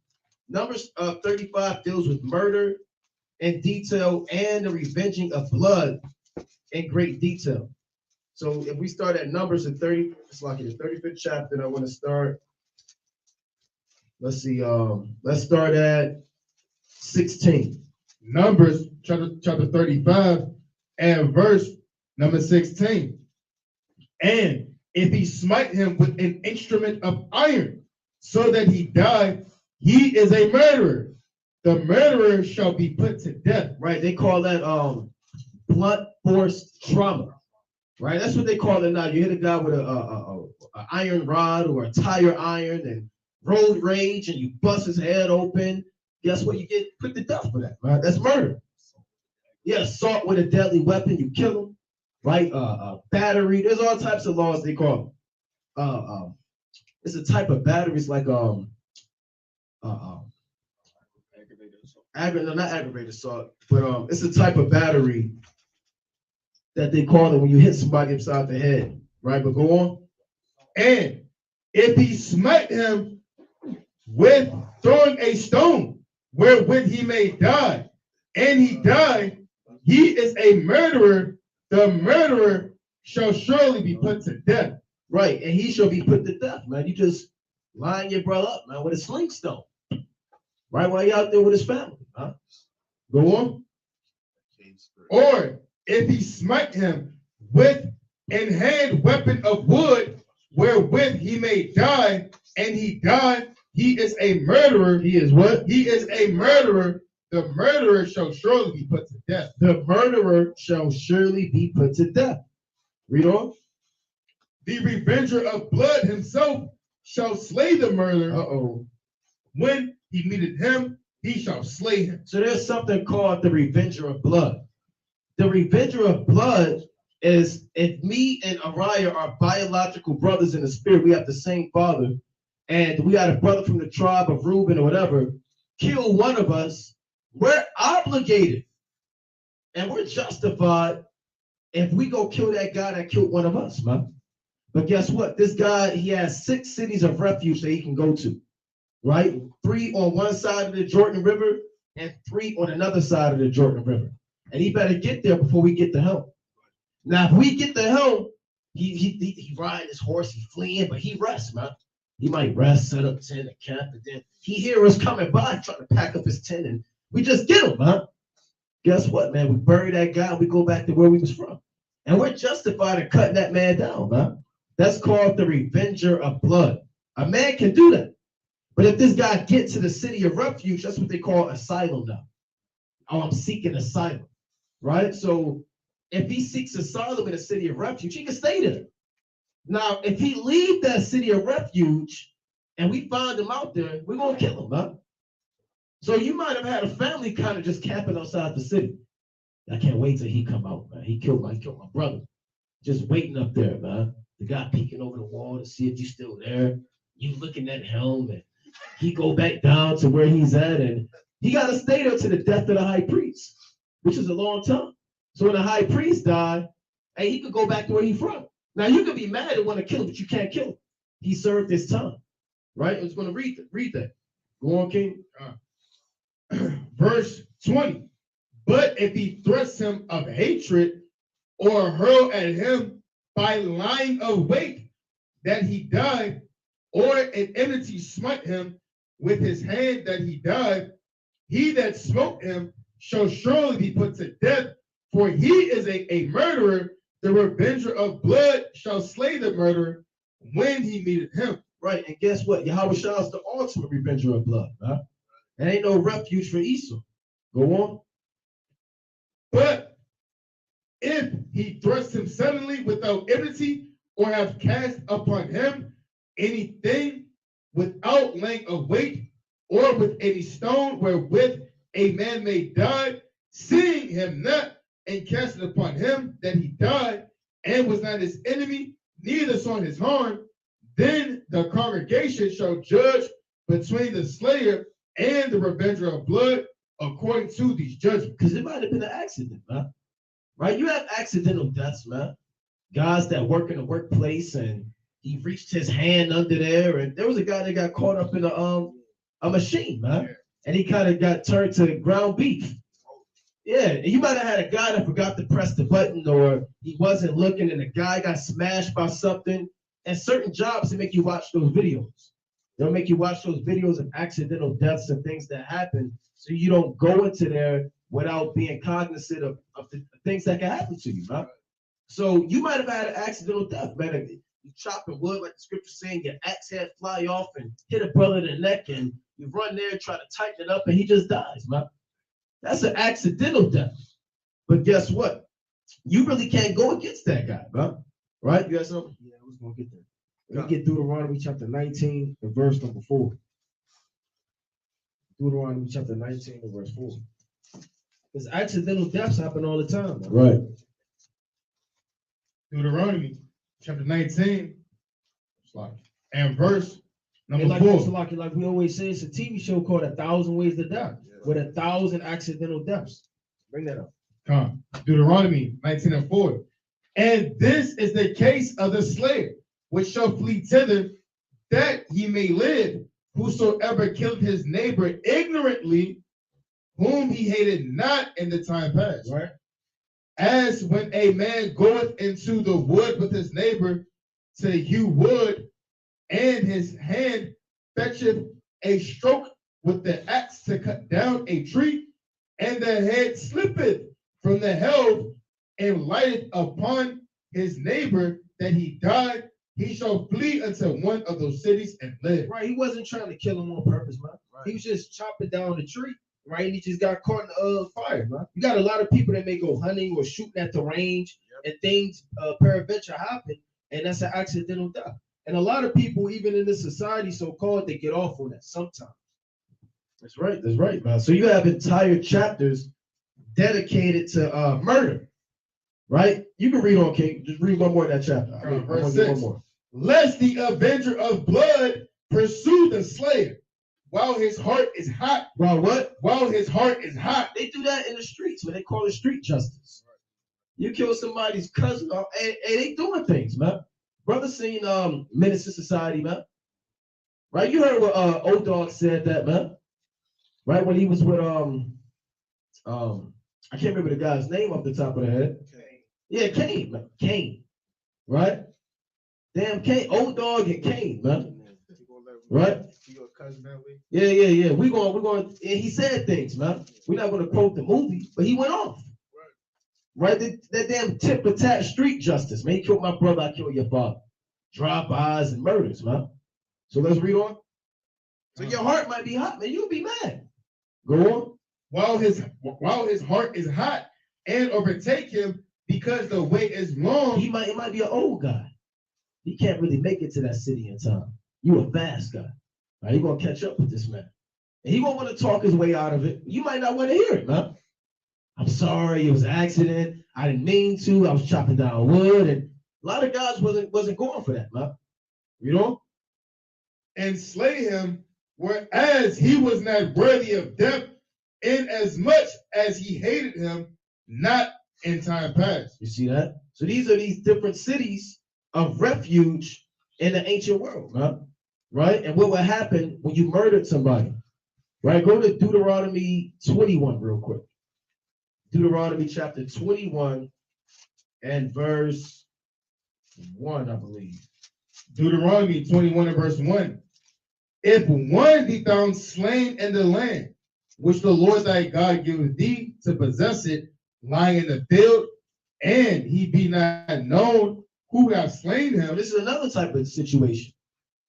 Numbers 35 deals with murder in detail and the revenging of blood in great detail. So if we start at Numbers in 30, it's like in the 35th chapter, and I want to start. Let's see. Let's start at 16. Numbers chapter 35 and verse number 16. And if he smite him with an instrument of iron, so that he die, he is a murderer. The murderer shall be put to death. Right. They call that blunt force trauma. Right. That's what they call it now. You hit a guy with a iron rod or a tire iron and road rage, and you bust his head open. Guess what? You get put to death for that. Right. That's murder. Yeah. Assault with a deadly weapon. You kill him. Right. Battery. There's all types of laws they call it. It's a type of battery. It's like not aggravated assault, but it's a type of battery that they call it when you hit somebody upside the head, right? But go on. And if he smite him with throwing a stone, wherewith he may die, and he die, he is a murderer. The murderer shall surely be put to death. Right, and he shall be put to death, man. You just line your brother up, man, with a sling stone. Right while you're out there with his family, huh? Go on. Or if he smite him with an hand weapon of wood, wherewith he may die, and he die, he is a murderer. He is what? He is a murderer. The murderer shall surely be put to death. The murderer shall surely be put to death. Read on. The revenger of blood himself shall slay the murderer. When he meeteth him, he shall slay him. So there's something called the revenger of blood. The revenger of blood is if me and Ariah are biological brothers in the spirit, we have the same father, and we got a brother from the tribe of Reuben or whatever, kill one of us, we're obligated and we're justified if we go kill that guy that killed one of us, man. But guess what? This guy, he has 6 cities of refuge that he can go to, right? 3 on one side of the Jordan River and 3 on another side of the Jordan River. And he better get there before we get to him. Now, if we get to him, he ride his horse, he fleeing, but he rests, man. He might rest, set up tent, a camp, and then he hear us coming by, trying to pack up his tent, and we just get him, man. Guess what, man? We bury that guy, and we go back to where we was from. And we're justified in cutting that man down, man. That's called the revenger of blood. A man can do that. But if this guy gets to the city of refuge, that's what they call asylum now. Oh, I'm seeking asylum, right? So if he seeks asylum in a city of refuge, he can stay there. Now, if he leave that city of refuge and we find him out there, we're going to kill him, huh? So you might have had a family kind of just camping outside the city. I can't wait till he come out, man. He killed my brother. Just waiting up there, man. The guy peeking over the wall to see if you're still there. You looking at him, and he go back down to where he's at, and he got to stay there to the death of the high priest, which is a long time. So when the high priest died, hey, he could go back to where he's from. Now, you could be mad and want to kill him, but you can't kill him. He served his time, right? I was going to read that. Go on, King. Verse 20. But if he thrusts him of hatred or hurl at him by lying of weight that he died, or an enmity smite him with his hand that he died, he that smote him shall surely be put to death, for he is a murderer. The revenger of blood shall slay the murderer when he meeteth him. Right, and guess what? Yahweh Shah is the ultimate revenger of blood. Huh? There ain't no refuge for Esau. Go on. But if he thrust him suddenly without enmity, or have cast upon him anything without laying of weight, or with any stone wherewith a man may die, seeing him not, and cast it upon him that he died, and was not his enemy, neither saw his harm, then the congregation shall judge between the slayer and the revenger of blood according to these judgments. Because it might have been an accident, man. Right? You have accidental deaths, man. Guys that work in the workplace and he reached his hand under there, and there was a guy that got caught up in a machine, man. Yeah. And he kind of got turned to ground beef. Yeah, and you might have had a guy that forgot to press the button, or he wasn't looking and the guy got smashed by something. And certain jobs, they make you watch those videos. They'll make you watch those videos of accidental deaths and things that happen, so you don't go into there without being cognizant of the things that can happen to you, man. So you might have had an accidental death, man. You chopping wood, like the scripture saying, your axe head fly off and hit a brother in the neck, and you run there and try to tighten it up, and he just dies, man. That's an accidental death. But guess what? You really can't go against that guy, man. Right? You got something? Yeah, I was gonna get there. Let me get Deuteronomy chapter 19 and verse number 4. Deuteronomy chapter 19 and verse 4. Because accidental deaths happen all the time, man. Right. Deuteronomy chapter 19 and verse number like, 4. Like we always say, it's a TV show called 1,000 Ways to Die, with 1,000 accidental deaths. Bring that up. Come. Deuteronomy 19 and 4. And this is the case of the slayer, which shall flee thither, that he may live. Whosoever killed his neighbor ignorantly, whom he hated not in the time past. Right. As when a man goeth into the wood with his neighbor to hew wood, and his hand fetcheth a stroke with the axe to cut down a tree, and the head slippeth from the helve and lighteth upon his neighbor that he died, he shall flee unto one of those cities and live. Right. He wasn't trying to kill him on purpose, man. Right. He was just chopping down the tree. Right, and he just got caught in the fire, man. You got a lot of people that may go hunting or shooting at the range, and things peradventure happen, and that's an accidental death. And a lot of people, even in this society, so-called, they get off on that sometimes. That's right, man. So you have entire chapters dedicated to murder, right? You can read on, King. Just read one more of that chapter. Verse 6. Lest the avenger of blood pursue the slayer, while his heart is hot. While what? While his heart is hot. They do that in the streets, when they call it street justice. You kill somebody's cousin, and they doing things, man. Brother seen Menace to Society, man. Right? You heard what Old Dog said that, man. Right? When he was with I can't remember the guy's name off the top of the head. Kane. Yeah, Kane, man. Kane. Right? Damn, Kane, Old Dog and Kane, man. Right? Yeah. We're going, and he said things, man. We're not going to quote the movie, but he went off. Right? That damn tit for tat street justice, man. He killed my brother, I killed your father. Drive-bys and murders, man. So let's read on. So your heart might be hot, man. You'll be mad. Go on. While his heart is hot and overtake him because the way is long. It might be an old guy. He can't really make it to that city in time. You a fast guy. Right? You're going to catch up with this man. And he won't want to talk his way out of it. You might not want to hear it, man. I'm sorry, it was an accident. I didn't mean to. I was chopping down wood. And a lot of guys wasn't going for that, man. You know? And slay him, whereas he was not worthy of death, inasmuch as he hated him not in time past. You see that? So these are these different cities of refuge in the ancient world, man. Right? And what would happen when you murdered somebody? Right? Go to Deuteronomy 21 real quick. Deuteronomy chapter 21 and verse 1, I believe. Deuteronomy 21 and verse 1. If one be found slain in the land, which the Lord thy God giveth thee to possess it, lying in the field, and he be not known who have slain him. This is another type of situation.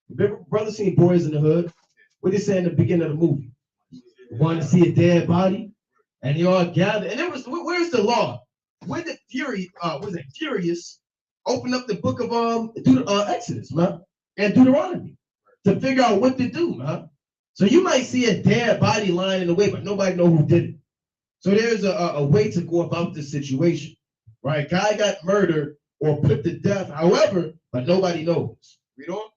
Brother seen Boys in the Hood. What they say in the beginning of the movie? Want to see a dead body? And they all gathered. And it was, where's the law? When did Furious open up the book of Exodus, man, and Deuteronomy to figure out what to do, man. So you might see a dead body lying in the way, but nobody know who did it. So there's a way to go about this situation, right? Guy got murdered or put to death, however, but nobody knows. Read on.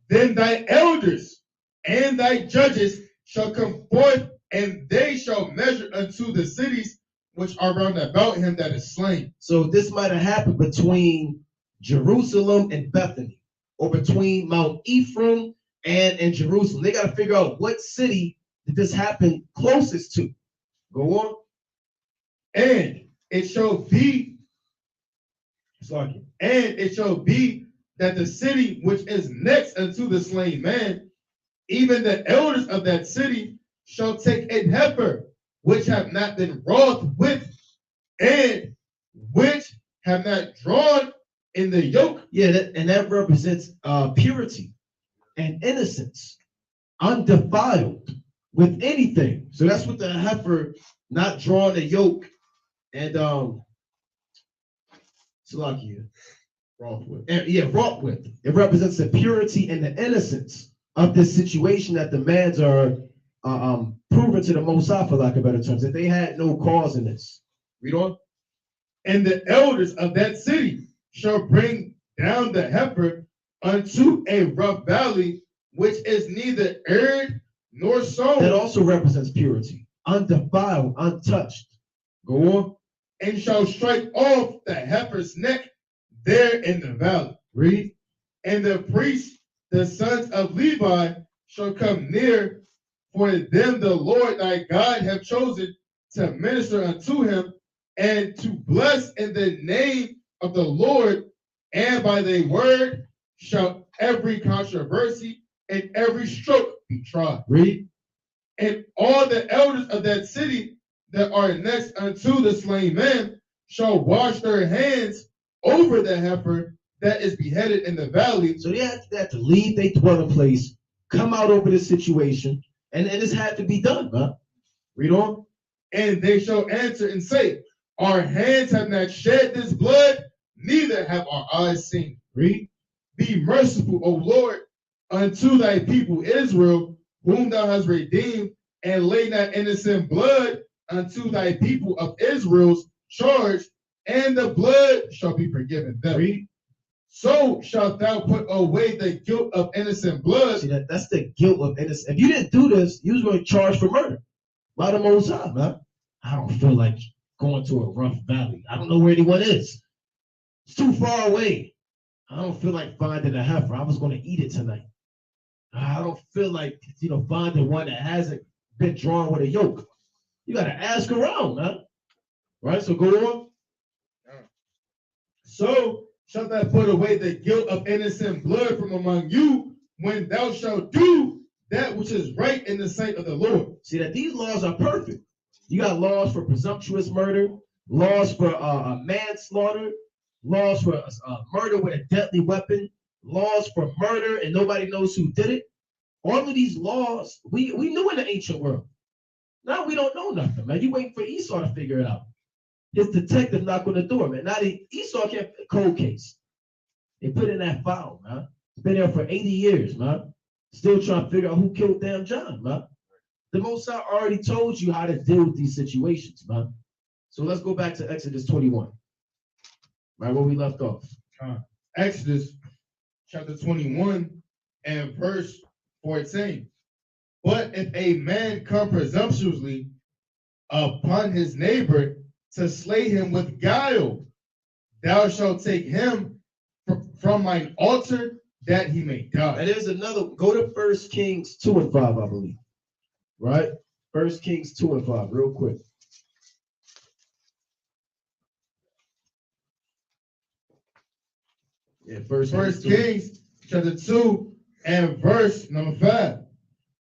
Then thy elders and thy judges shall come forth, and they shall measure unto the cities which are round about him that is slain. So this might have happened between Jerusalem and Bethany, or between Mount Ephraim and Jerusalem. They got to figure out what city did this happen closest to. Go on. And it shall be, and it shall be that the city which is next unto the slain man, even the elders of that city shall take a heifer which have not been wrought with, and which have not drawn in the yoke. Yeah, that represents purity and innocence, undefiled with anything. So that's what the heifer, not drawn the yoke, and wrought with. It represents the purity and the innocence of this situation that the mans are proven to the Most High, for lack of better terms, that they had no cause in this. Read on. And the elders of that city shall bring down the heifer unto a rough valley, which is neither arid nor sown. That also represents purity, undefiled, untouched. Go on. And shall strike off the heifer's neck there in the valley. Read. And the priests, the sons of Levi, shall come near, for them the Lord thy God have chosen to minister unto him, and to bless in the name of the Lord, and by their word shall every controversy and every stroke be tried. Read. And all the elders of that city that are next unto the slain man shall wash their hands over the heifer that is beheaded in the valley. So they had to leave their dwelling place, come out over this situation, and this had to be done, huh? Read on. And they shall answer and say, our hands have not shed this blood, neither have our eyes seen. Read. Be merciful, O Lord, unto thy people Israel, whom thou hast redeemed, and lay not innocent blood unto thy people of Israel's charge, and the blood shall be forgiven them. Read. So shalt thou put away the guilt of innocent blood. See, that's the guilt of innocence. If you didn't do this, you was going to charge for murder by the Most High, man. I don't feel like going to a rough valley. I don't know where anyone is. It's too far away. I don't feel like finding a heifer. I was going to eat it tonight. I don't feel like, finding one that hasn't been drawn with a yoke. You got to ask around, man. Right? So go on. So shalt thou put away the guilt of innocent blood from among you, when thou shalt do that which is right in the sight of the Lord. See that these laws are perfect. You got laws for presumptuous murder, laws for manslaughter, laws for murder with a deadly weapon, laws for murder and nobody knows who did it. All of these laws, we knew in the ancient world. Now we don't know nothing, man. You waiting for Esau to figure it out. His detective knocked on the door, man. Now Esau can't, cold case. They put in that file, man. It's been there for 80 years, man. Still trying to figure out who killed damn John, man. The Most High already told you how to deal with these situations, man. So let's go back to Exodus 21. Right where we left off. Exodus chapter 21 and verse 14. But if a man come presumptuously upon his neighbor to slay him with guile, thou shalt take him from mine altar that he may die. And there's another, go to 1 Kings 2 and 5, I believe. Right? 1 Kings 2 and 5, real quick. Yeah, First Kings chapter 2 and verse number 5.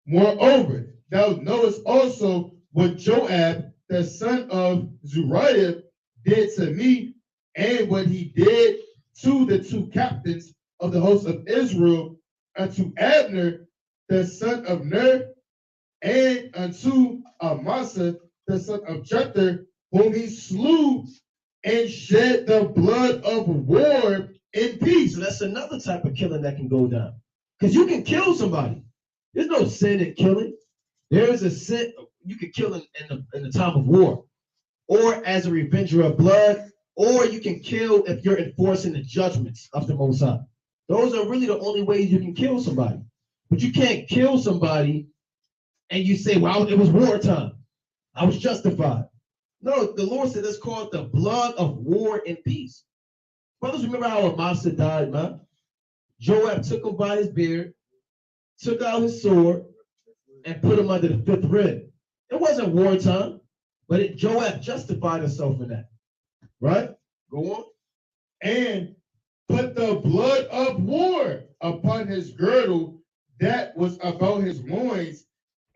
Moreover, thou knowest also what Joab, the son of Zuriah, did to me, and what he did to the two captains of the host of Israel, unto Abner, the son of Ner, and unto Amasa, the son of Jether, whom he slew and shed the blood of war in peace. So that's another type of killing that can go down. Because you can kill somebody. There's no sin in killing. There is a sin you can kill in the time of war, or as a revenger of blood, or you can kill if you're enforcing the judgments of the Most High. Those are really the only ways you can kill somebody. But you can't kill somebody and you say, well, it was wartime. I was justified. No, the Lord said it's called the blood of war and peace. Brothers, remember how Amasa died, man? Joab took him by his beard, took out his sword, and put him under the fifth rib. It wasn't wartime, but Joab justified himself in that. Right? Go on. And put the blood of war upon his girdle that was about his loins,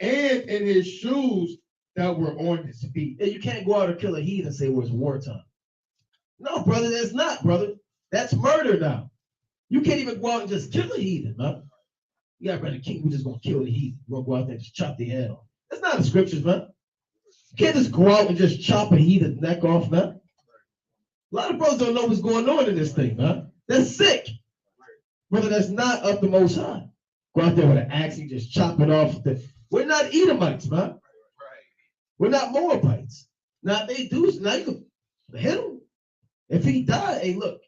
and in his shoes that were on his feet. And you can't go out and kill a heathen and say, well, it's wartime. No, brother, that's not, brother. That's murder now. You can't even go out and just kill a heathen, man. You got brother King, we're just going to kill the heathen. We're going to go out there and just chop their head off. That's not the scriptures, man. You can't just go out and just chop a heathen's neck off, man. A lot of brothers don't know what's going on in this thing, man. They're sick. Brother, that's not of the Most High. Go out there with an axe and just chop it off. We're not Edomites, man. We're not Moabites. Now, if they do, now you can hit him. If he died, hey, look,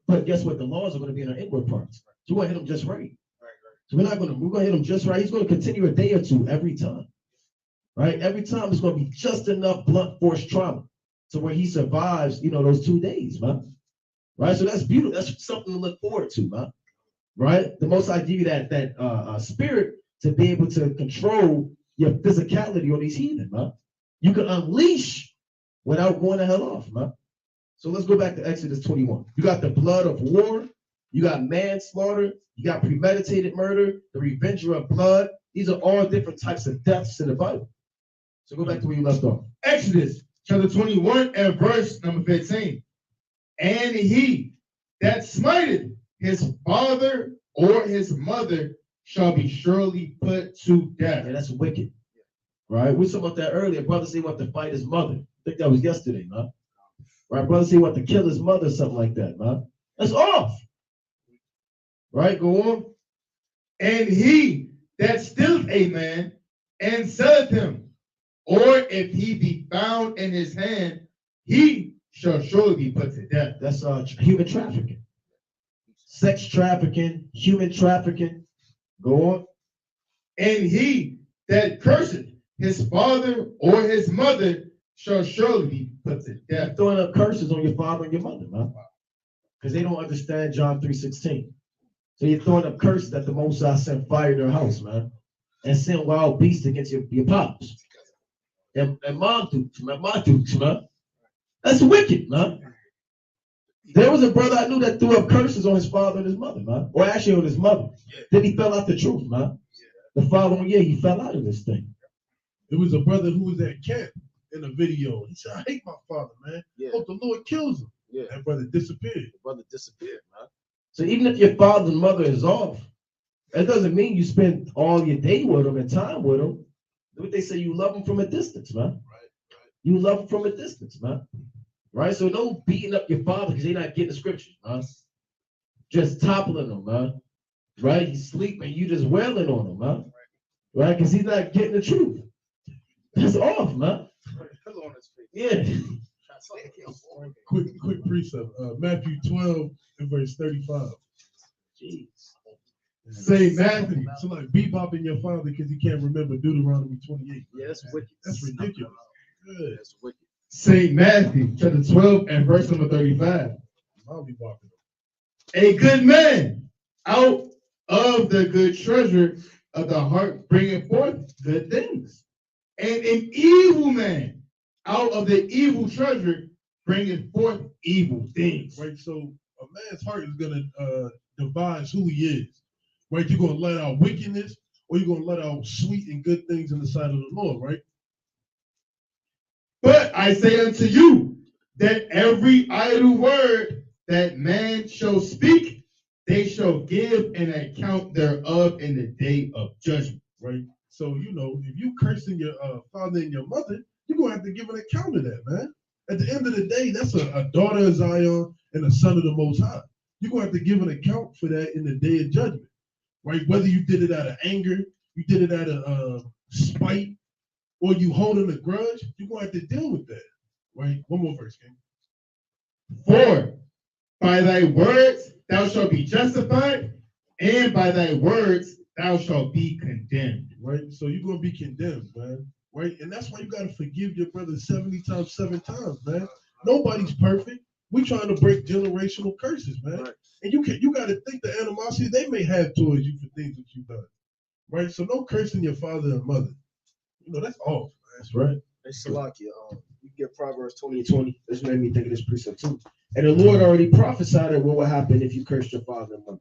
but guess what? The laws are going to be in our inward parts. So we're going to hit him just right. So we're going to hit him just right. He's going to continue a day or two every time. Right? Every time it's going to be just enough blunt force trauma to where he survives, those 2 days, man. Right? So that's beautiful. That's something to look forward to, man. Right? The Most High give you that spirit to be able to control your physicality on these heathen, man. You can unleash without going the hell off, man. So let's go back to Exodus 21. You got the blood of war. You got manslaughter. You got premeditated murder, the revenger of blood. These are all different types of deaths in the Bible. So go back to where you left off. Exodus chapter 21 and verse number 15. And he that smiteth his father or his mother shall be surely put to death. Yeah, that's wicked. Right? We talked about that earlier. Brother say he want to fight his mother. I think that was yesterday, man. Right? Brother say he want to kill his mother, something like that, man. That's off. Right? Go on. And he that stealeth a man and selleth him, or if he be found in his hand, he shall surely be put to death. That's human trafficking. Sex trafficking, human trafficking. Go on. And he that curseth his father or his mother shall surely be put to death. You're throwing up curses on your father and your mother, man. Because they don't understand John 3:16. So you're throwing up curses that the Most High sent fire in their house, man. And sent wild beasts against your pops. And mom dukes, man. My dukes, man. That's wicked, man. There was a brother I knew that threw up curses on his father and his mother, man. Or actually on his mother. Then he fell out the truth, man. The following year, he fell out of this thing. There was a brother who was at camp in a video. He said, I hate my father, man. Yeah. Hope the Lord kills him. Yeah. That brother disappeared. The brother disappeared, man. So even if your father and mother is off, that doesn't mean you spend all your day with them and time with them. What they say, you love them from a distance, man. Right. You love them from a distance, man. Right? So no beating up your father because they're not getting the scriptures, man. Just toppling them, man. Right? He's sleeping, you just wailing on him, man. Right? Because he's not getting the truth. That's off, man. Yeah. Quick precept. Matthew 12 and verse 35. Jeez. St. Matthew. So like bebopping your father because he can't remember Deuteronomy 28. Yeah, that's wicked. That's ridiculous. Good. That's wicked. St. Matthew chapter 12 and verse number 35. I'll be bopping. A good man out of the good treasure of the heart bringeth forth good things. And an evil man out of the evil treasure bringeth forth evil things. Right, so a man's heart is gonna devise who he is. Right, you're gonna let out wickedness, or you're gonna let out sweet and good things in the sight of the Lord. Right. But I say unto you that every idle word that man shall speak, they shall give an account thereof in the day of judgment. Right. So if you cursing your father and your mother, You're gonna have to give an account of that, man. At the end of the day, that's a daughter of Zion and a son of the Most High. You're gonna have to give an account for that in the day of judgment, right? Whether you did it out of anger, you did it out of spite, or you holding a grudge, you're gonna have to deal with that, right? One more verse, King. For by thy words thou shalt be justified, and by thy words thou shalt be condemned. Right? So you're gonna be condemned, man. Right? And that's why you gotta forgive your brother 70 times, 7 times, man. Nobody's perfect. We trying to break generational curses, man. Right. And you gotta think the animosity they may have towards you for things that you've done. Right? So no cursing your father and mother. You know, that's off, man. That's right. Hey, Salakia, you get Proverbs 20:20. This made me think of this precept too. And the Lord already prophesied that what will happen if you curse your father and mother.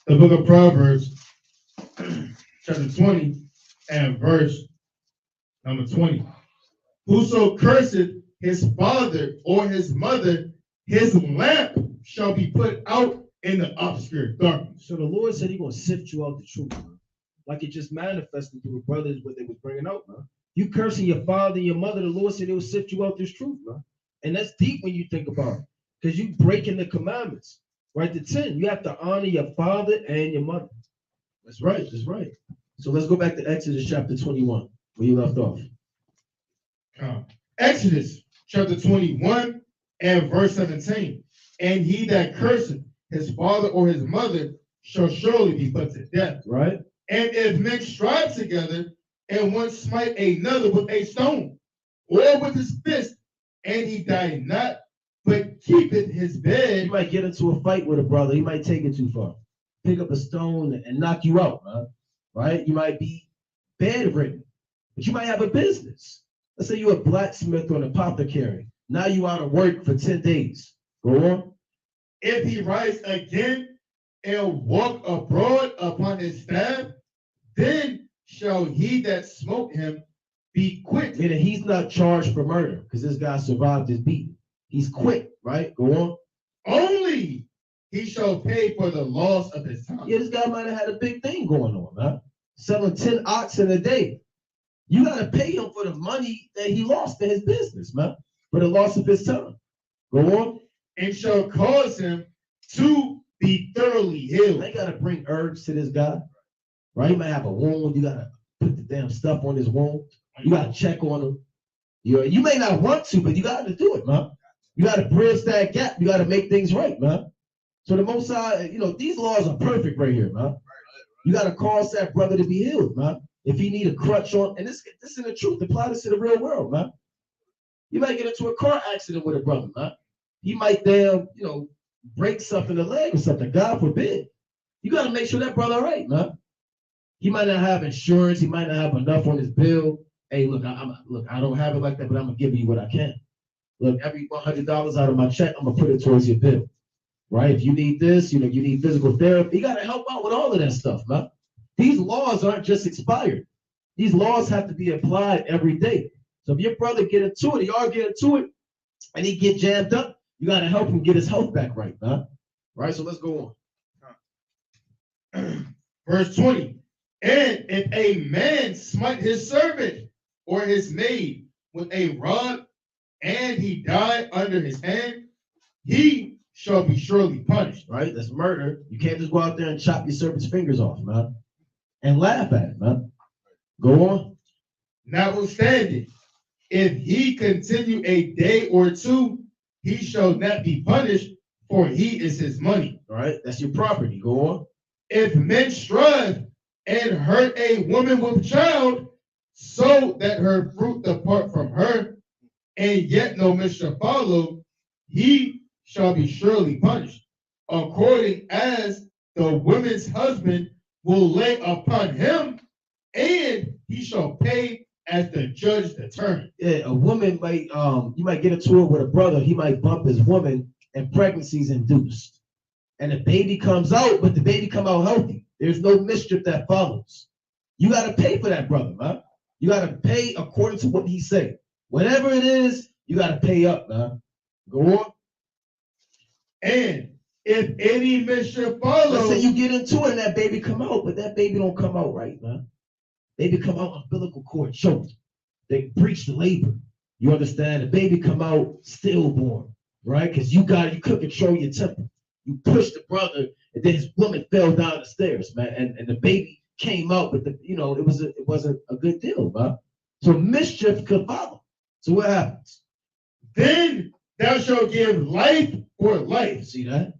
The book of Proverbs, chapter 20, and verse number 20. Whoso curseth his father or his mother, his lamp shall be put out in the obscure darkness. So the Lord said He's gonna sift you out the truth, man. Like it just manifested through the brothers what they was bringing out, man. You cursing your father and your mother, the Lord said He will sift you out this truth, man. And that's deep when you think about it, because you breaking the commandments. Right, the 10. You have to honor your father and your mother. That's right. That's right. So let's go back to Exodus chapter 21, where you left off. Exodus chapter 21 and verse 17. And he that curseth his father or his mother shall surely be put to death. Right. And if men strive together, and one smite another with a stone, or with his fist, and he die not, but keepeth his bed. You might get into a fight with a brother. He might take it too far. Pick up a stone and knock you out, man. Right? You might be bedridden, but you might have a business. Let's say you're a blacksmith or an apothecary. Now you out of work for 10 days. Go on. If he rise again and walk abroad upon his staff, then shall he that smote him be quit. Meaning he's not charged for murder because this guy survived his beating. He's quit, right? Go on. Only he shall pay for the loss of his time. Yeah, this guy might have had a big thing going on, man. Selling 10 oxen a day. You got to pay him for the money that he lost in his business, man. For the loss of his time. Go on. And shall cause him to be thoroughly healed. They got to bring herbs to this guy, right? He might have a wound. You got to put the damn stuff on his wound. You got to check on him. You may not want to, but you got to do it, man. You got to bridge that gap. You got to make things right, man. So the Most High, these laws are perfect right here, man. You got to cause that brother to be healed, man. If he need a crutch on, and this is the truth, apply this to the real world, man. You might get into a car accident with a brother, man. He might break something in the leg or something, God forbid. You got to make sure that brother all right, man. He might not have insurance. He might not have enough on his bill. Hey, look, I don't have it like that, but I'm going to give you what I can. Look, every $100 out of my check, I'm going to put it towards your bill, right? If you need this, you need physical therapy, you got to help out with all of that stuff, man. These laws aren't just expired. These laws have to be applied every day. So if your brother get into it, y'all get into it, and he get jammed up, you got to help him get his health back right, man. Right, so let's go on. Verse 20. And if a man smite his servant or his maid with a rod, and he die under his hand, he shall be surely punished. Right? That's murder. You can't just go out there and chop your servant's fingers off, man. And laugh at it, man. Go on. Notwithstanding, if he continue a day or two, he shall not be punished, for he is his money. All right? That's your property. Go on. If men strive and hurt a woman with child, so that her fruit depart from her, and yet no mischief follow, he shall be surely punished, according as the woman's husband will lay upon him, and he shall pay as the judge determined. Yeah, a woman might, you might get into it with a brother, he might bump his woman, and pregnancy's induced. And the baby comes out, but the baby come out healthy. There's no mischief that follows. You got to pay for that, brother, man. You got to pay according to what he said. Whatever it is, you got to pay up, man. Go on. And if any mischief follows, let's say you get into it and that baby come out, but that baby don't come out right, man. Baby come out umbilical cord choked. They breached labor. You understand? The baby come out stillborn, right? Because you couldn't control your temper. You pushed the brother, and then his woman fell down the stairs, man. And the baby came out, but it wasn't a good deal, man. So mischief could follow. So what happens? Then thou shalt give life for life. See that?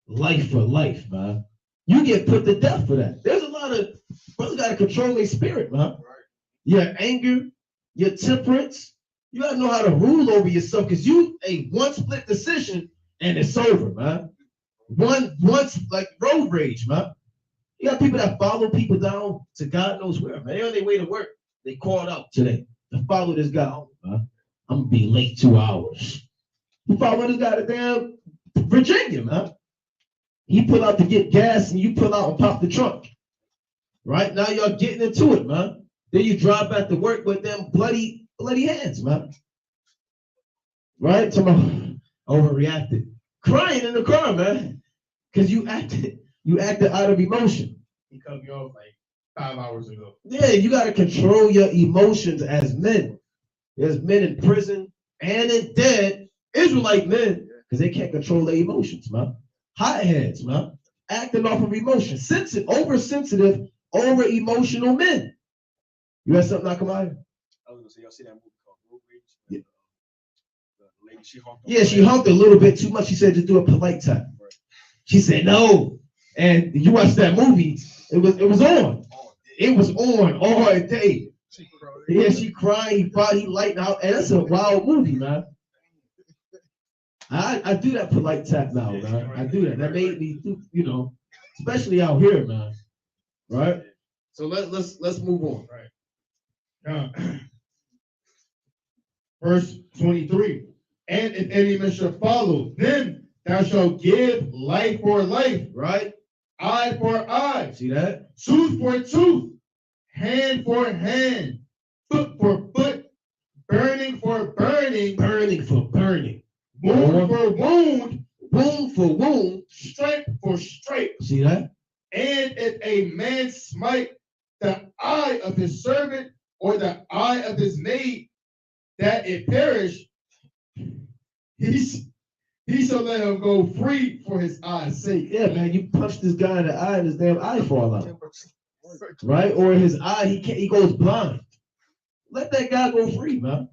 Life for life, man. You get put to death for that. There's a lot of brothers got to control their spirit, man. Your anger, your temperance. You gotta know how to rule over yourself, because one split decision and it's over, man. Once like road rage, man. You got people that follow people down to God knows where, man. They're on their way to work. They called out today to follow this guy home, man. I'm gonna be late 2 hours. You follow this guy to damn Virginia, man. He pull out to get gas and you pull out and pop the trunk. Right? Now y'all getting into it, man. Then you drive back to work with them bloody hands, man. Right? Someone overreacted. Crying in the car, man. Because you acted out of emotion. He cut me off like 5 hours ago. Yeah, you got to control your emotions as men. There's men in prison and in dead Israelite men, because they can't control their emotions, man. Hotheads, man. Acting off of emotion. Oversensitive, over-emotional men. You had something, Nakamaya? I was gonna say, y'all see that movie called Road Rage? Yeah. The lady, she honked. Yeah, she humped a little bit too much. She said, just do a polite tap. Right. She said, no. And you watched that movie, it was on. It was on all day. Yeah, she crying, he lighting out. And that's a wild movie, man. I do that polite tap now, man. I do that. That made me, especially out here, man. Right? So let's move on. Right. Now, verse 23. And if any man shall follow, then thou shalt give life for life, Right? eye for eye, See that? tooth for tooth, hand for hand, foot for foot, burning for burning, Burning for burning. wound for wound, Wound for wound. stripe for stripe. See that? And if a man smite the eye of his servant or the eye of his maid, that it perish, he shall let him go free for his eye's sake. Yeah, man, you punch this guy in the eye and his damn eye fall out. Right? Or his eye, he goes blind. Let that guy go free, man.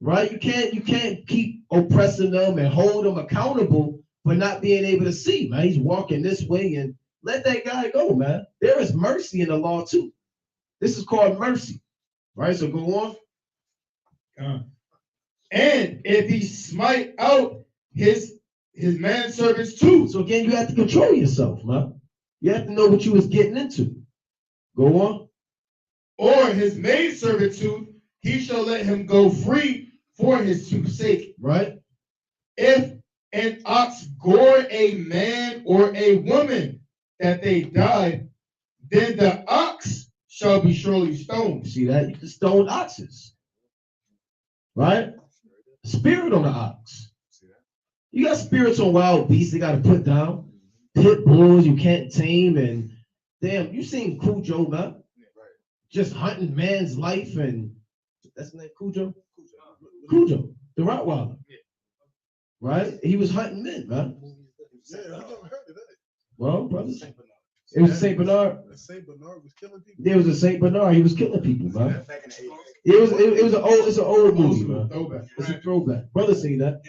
Right? You can't keep oppressing them and hold them accountable for not being able to see, man. He's walking this way, and let that guy go, man. There is mercy in the law too. This is called mercy. Right? So go on. And if he smite out his manservants too. So again, you have to control yourself, man. You have to know what you was getting into. Go on. Or his maidservant too, he shall let him go free for his tooth's sake. Right? If an ox gore a man or a woman that they die, then the ox shall be surely stoned. See that? You can stone oxes. Right? Spirit on the ox. You got spirits on wild beasts they got to put down. Pit bulls you can't tame. And damn, you seen Cujo, man? Just hunting man's life. And that's the name, Cujo? Cujo, the Rottweiler. Right? He was hunting men, man. Yeah, I never heard of that. Well, brothers, it was Saint Bernard. Saint Bernard was killing people. There was a Saint Bernard. He was killing people, man. Back in the 80s. It's an old movie, man. Throwback. It's a throwback. Brother seen that.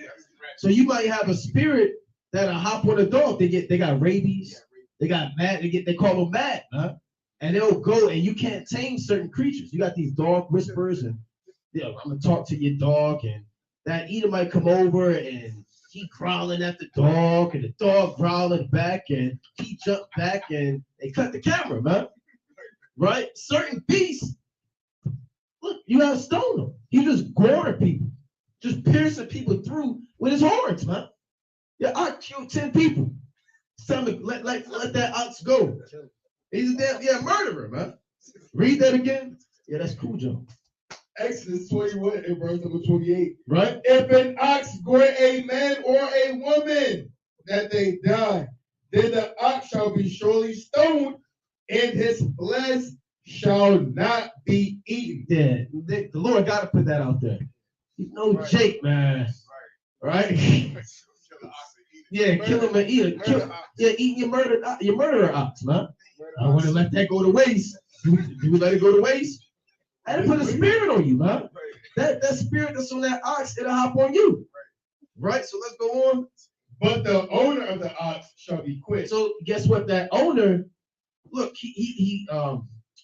So you might have a spirit that'll hop on a dog. They got rabies. They got mad. They call them mad, man. And they'll go, and you can't tame certain creatures. You got these dog whisperers, and I'm gonna talk to your dog, and that eater might come over and he growling at the dog, and the dog growling back, and he jumped back, and they cut the camera, man. Right? Certain beasts, look, you have stone them. He just goring people, just piercing people through with his horns, man. Yeah, I killed 10 people. It's time to let that ox go. He's a damn murderer, man. Read that again. Yeah, that's cool, Joe. Exodus 21 and verse number 28. Right? If an ox gore a man or a woman that they die, then the ox shall be surely stoned, and his flesh shall not be eaten. Yeah, the Lord got to put that out there. You know, Right. Jake, man. Right? Yeah, kill him and eat it. Yeah, eating your murderer ox, man. I don't want to let that go to waste. Do we let it go to waste? And put a spirit on you, man. That spirit that's on that ox, it'll hop on you. Right? So let's go on. But the owner of the ox shall be quit. So guess what? That owner, look, he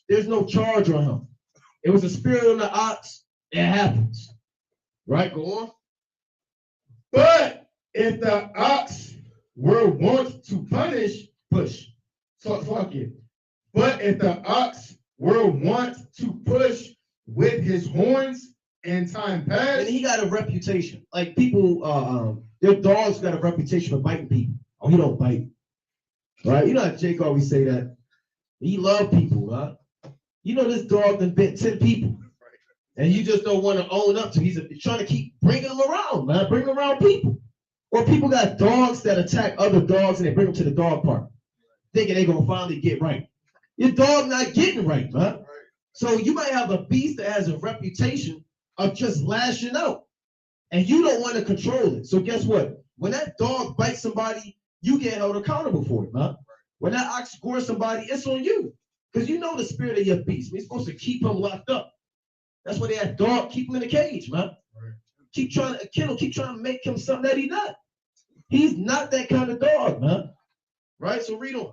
there's no charge on him. It was a spirit on the ox. It happens. Right? Go on. But if the ox were wont to push. So fuck it. But if the ox were wont to push with his horns in time past, And he got a reputation. Like people, their dogs got a reputation for biting people. Oh, he don't bite. Right? You know how Jake always say that. He love people, huh? You know this dog done bit 10 people. And you just don't want to own up to. He's trying to keep bringing them around, man. Bring them around people. Or people got dogs that attack other dogs and they bring them to the dog park, thinking they're gonna finally get right. Your dog not getting right, man. So you might have a beast that has a reputation of just lashing out, and you don't want to control it. So guess what? When that dog bites somebody, you get held accountable for it, man. When that ox gores somebody, it's on you, because you know the spirit of your beast. We're supposed to keep him locked up. That's why they have dog, keep him in the cage, man. Right. Keep trying to kill him, keep trying to make him something that he's not. He's not that kind of dog, man. Right? So read on.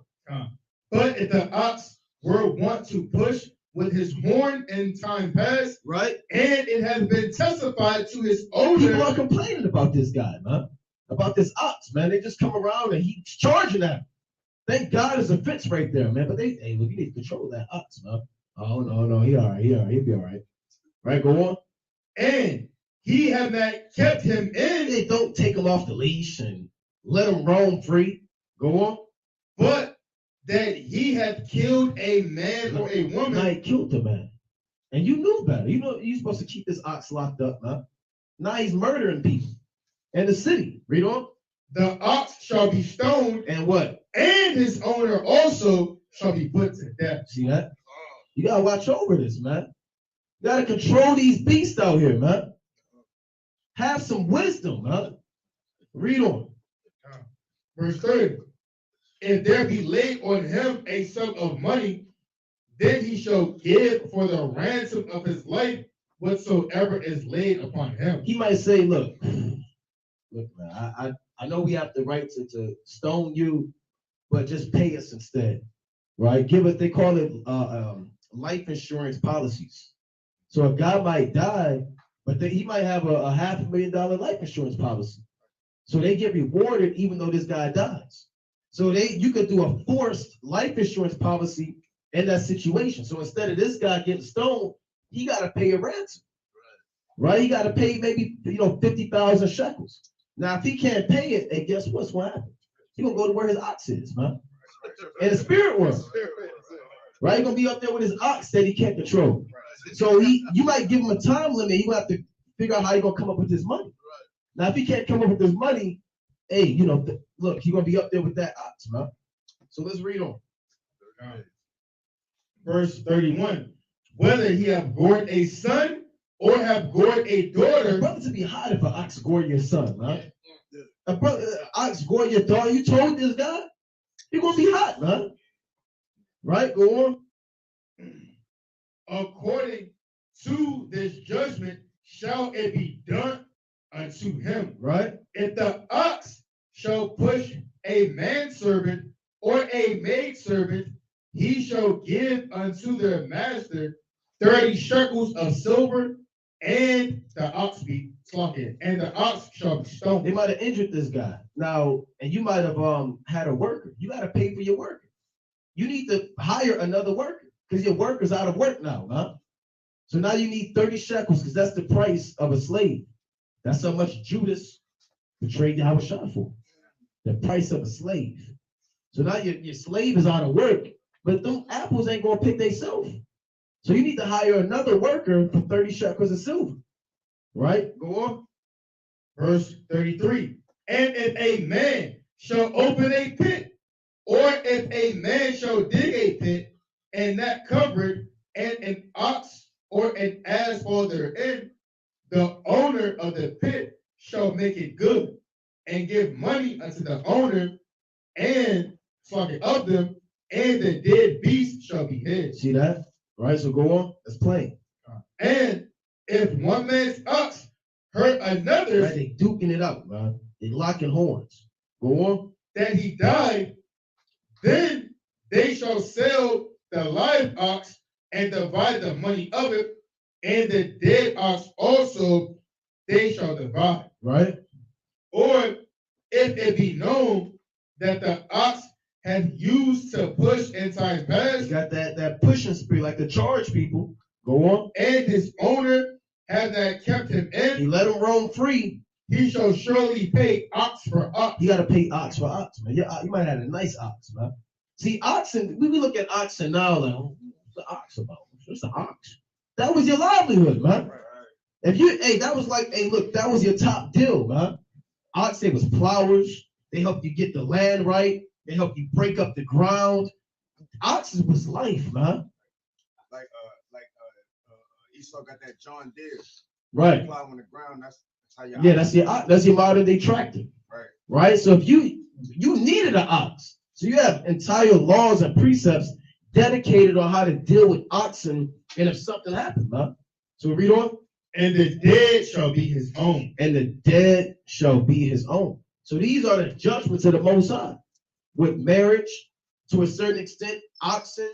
But if the ox were wont to push with his horn in time past, Right? and it has been testified to his People are owner, complaining about this guy, man. About this ox, man. They just come around and he's charging at him. Thank God there's a fence right there, man. But hey, look, you need to control that ox, man. Oh, no, he all right, he'll be all right. Right, go on. and he have not kept him in, They don't take him off the leash and let him roam free. Go on. but that he hath killed a man or a woman. Now he killed the man. And you knew better. You know you're supposed to keep this ox locked up, man. Now he's murdering people in the city. Read on. The ox shall be stoned, And what? and his owner also shall be put to death. See that? You gotta watch over this, man. You gotta control these beasts out here, man. Have some wisdom, man. Read on. Verse 30. If there be laid on him a sum of money, then he shall give for the ransom of his life whatsoever is laid upon him. He might say, look, man, I know we have the right to stone you, but just pay us instead. Right? Give us, they call it life insurance policies. So a guy might die, but he might have a $500,000 life insurance policy. So they get rewarded even though this guy dies. So you could do a forced life insurance policy in that situation. So instead of this guy getting stoned, he got to pay a ransom. Right? He got to pay maybe 50,000 shekels. Now, if he can't pay it, and guess what's going to happen? He's going to go to where his ox is, man. In the spirit world. Right? He's going to be up there with his ox that he can't control. So you might give him a time limit. He will have to figure out how he's going to come up with this money. Now, if he can't come up with this money, hey, look, he's going to be up there with that ox, man. So let's read on. Verse 31. Whether he have gored a son or have gored a daughter. Brother, to be hot if an ox gore your son, man. A brother, ox gore your daughter. You told this guy, you're going to be hot, man. Right? Go on. According to this judgment shall it be done unto him. Right? If the ox shall push a manservant or a maidservant, he shall give unto their master 30 shekels of silver, and the ox be slaughtered, and the ox shall be stoned. They might have injured this guy. Now, and you might have had a worker. You got to pay for your worker. You need to hire another worker because your worker's out of work now, huh? So now you need 30 shekels because that's the price of a slave. That's how much Judas betrayed Yahushua for. The price of a slave. So now your slave is out of work, but them apples ain't going to pick themselves. So you need to hire another worker for 30 shekels of silver. Right? Go on. Verse 33. And if a man shall open a pit, or if a man shall dig a pit, and not cover it, and an ox or an ass fall therein, the owner of the pit shall make it good, and give money unto the owner and of them, and the dead beast shall be his. See that? Right, so go on. That's plain. And if one man's ox hurt another, Right, they duking it out, man. They locking horns. Go on. that he died, then they shall sell the live ox and divide the money of it, and the dead ox also they shall divide. Right? Or if it be known that the ox have used to push in time You past, got that pushing spirit, like the charge people. Go on. and his owner have not kept him He in, let him roam free. he shall surely pay ox for ox. You got to pay ox for ox, man. Yeah, you might have a nice ox, man. See, oxen, we look at oxen now, like, what's the ox about? What's the ox? That was your livelihood, man. If you, that was like, look, that was your top deal, man. Ox, they was plowers. They helped you get the land right. They helped you break up the ground. Oxen was life, man. Like Esau got that John Deere. Right. Plow on the ground. That's how you. Yeah, that's your modern day tractor. Right. Right. So if you needed an ox, so you have entire laws and precepts dedicated on how to deal with oxen, and if something happened, man. So read on. And the dead shall be his own. And the dead shall be his own. So these are the judgments of the Most High. With marriage, to a certain extent, oxen,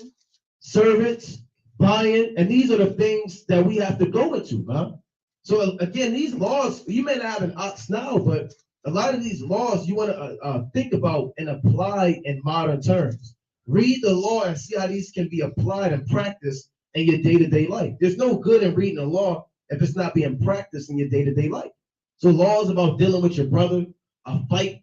servants, buying, and these are the things that we have to go into, man. So again, these laws, you may not have an ox now, but a lot of these laws you want to think about and apply in modern terms. Read the law and see how these can be applied and practiced in your day-to-day life. There's no good in reading a law if it's not being practiced in your day-to-day life. So laws about dealing with your brother, a fight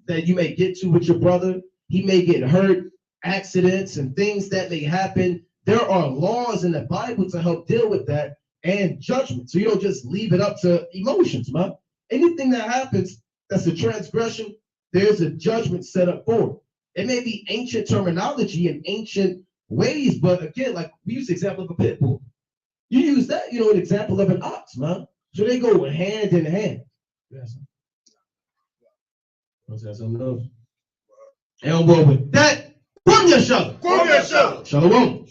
that you may get to with your brother, he may get hurt, accidents and things that may happen. There are laws in the Bible to help deal with that and judgment. So you don't just leave it up to emotions, man. Anything that happens that's a transgression, there's a judgment set up for it. It may be ancient terminology and ancient ways, but again, like we use the example of a pit bull. You use that, an example of an ox, man. So they go hand in hand. Yes. What's that? Something else? And well, with that, Shalom. Shalom. Shalom.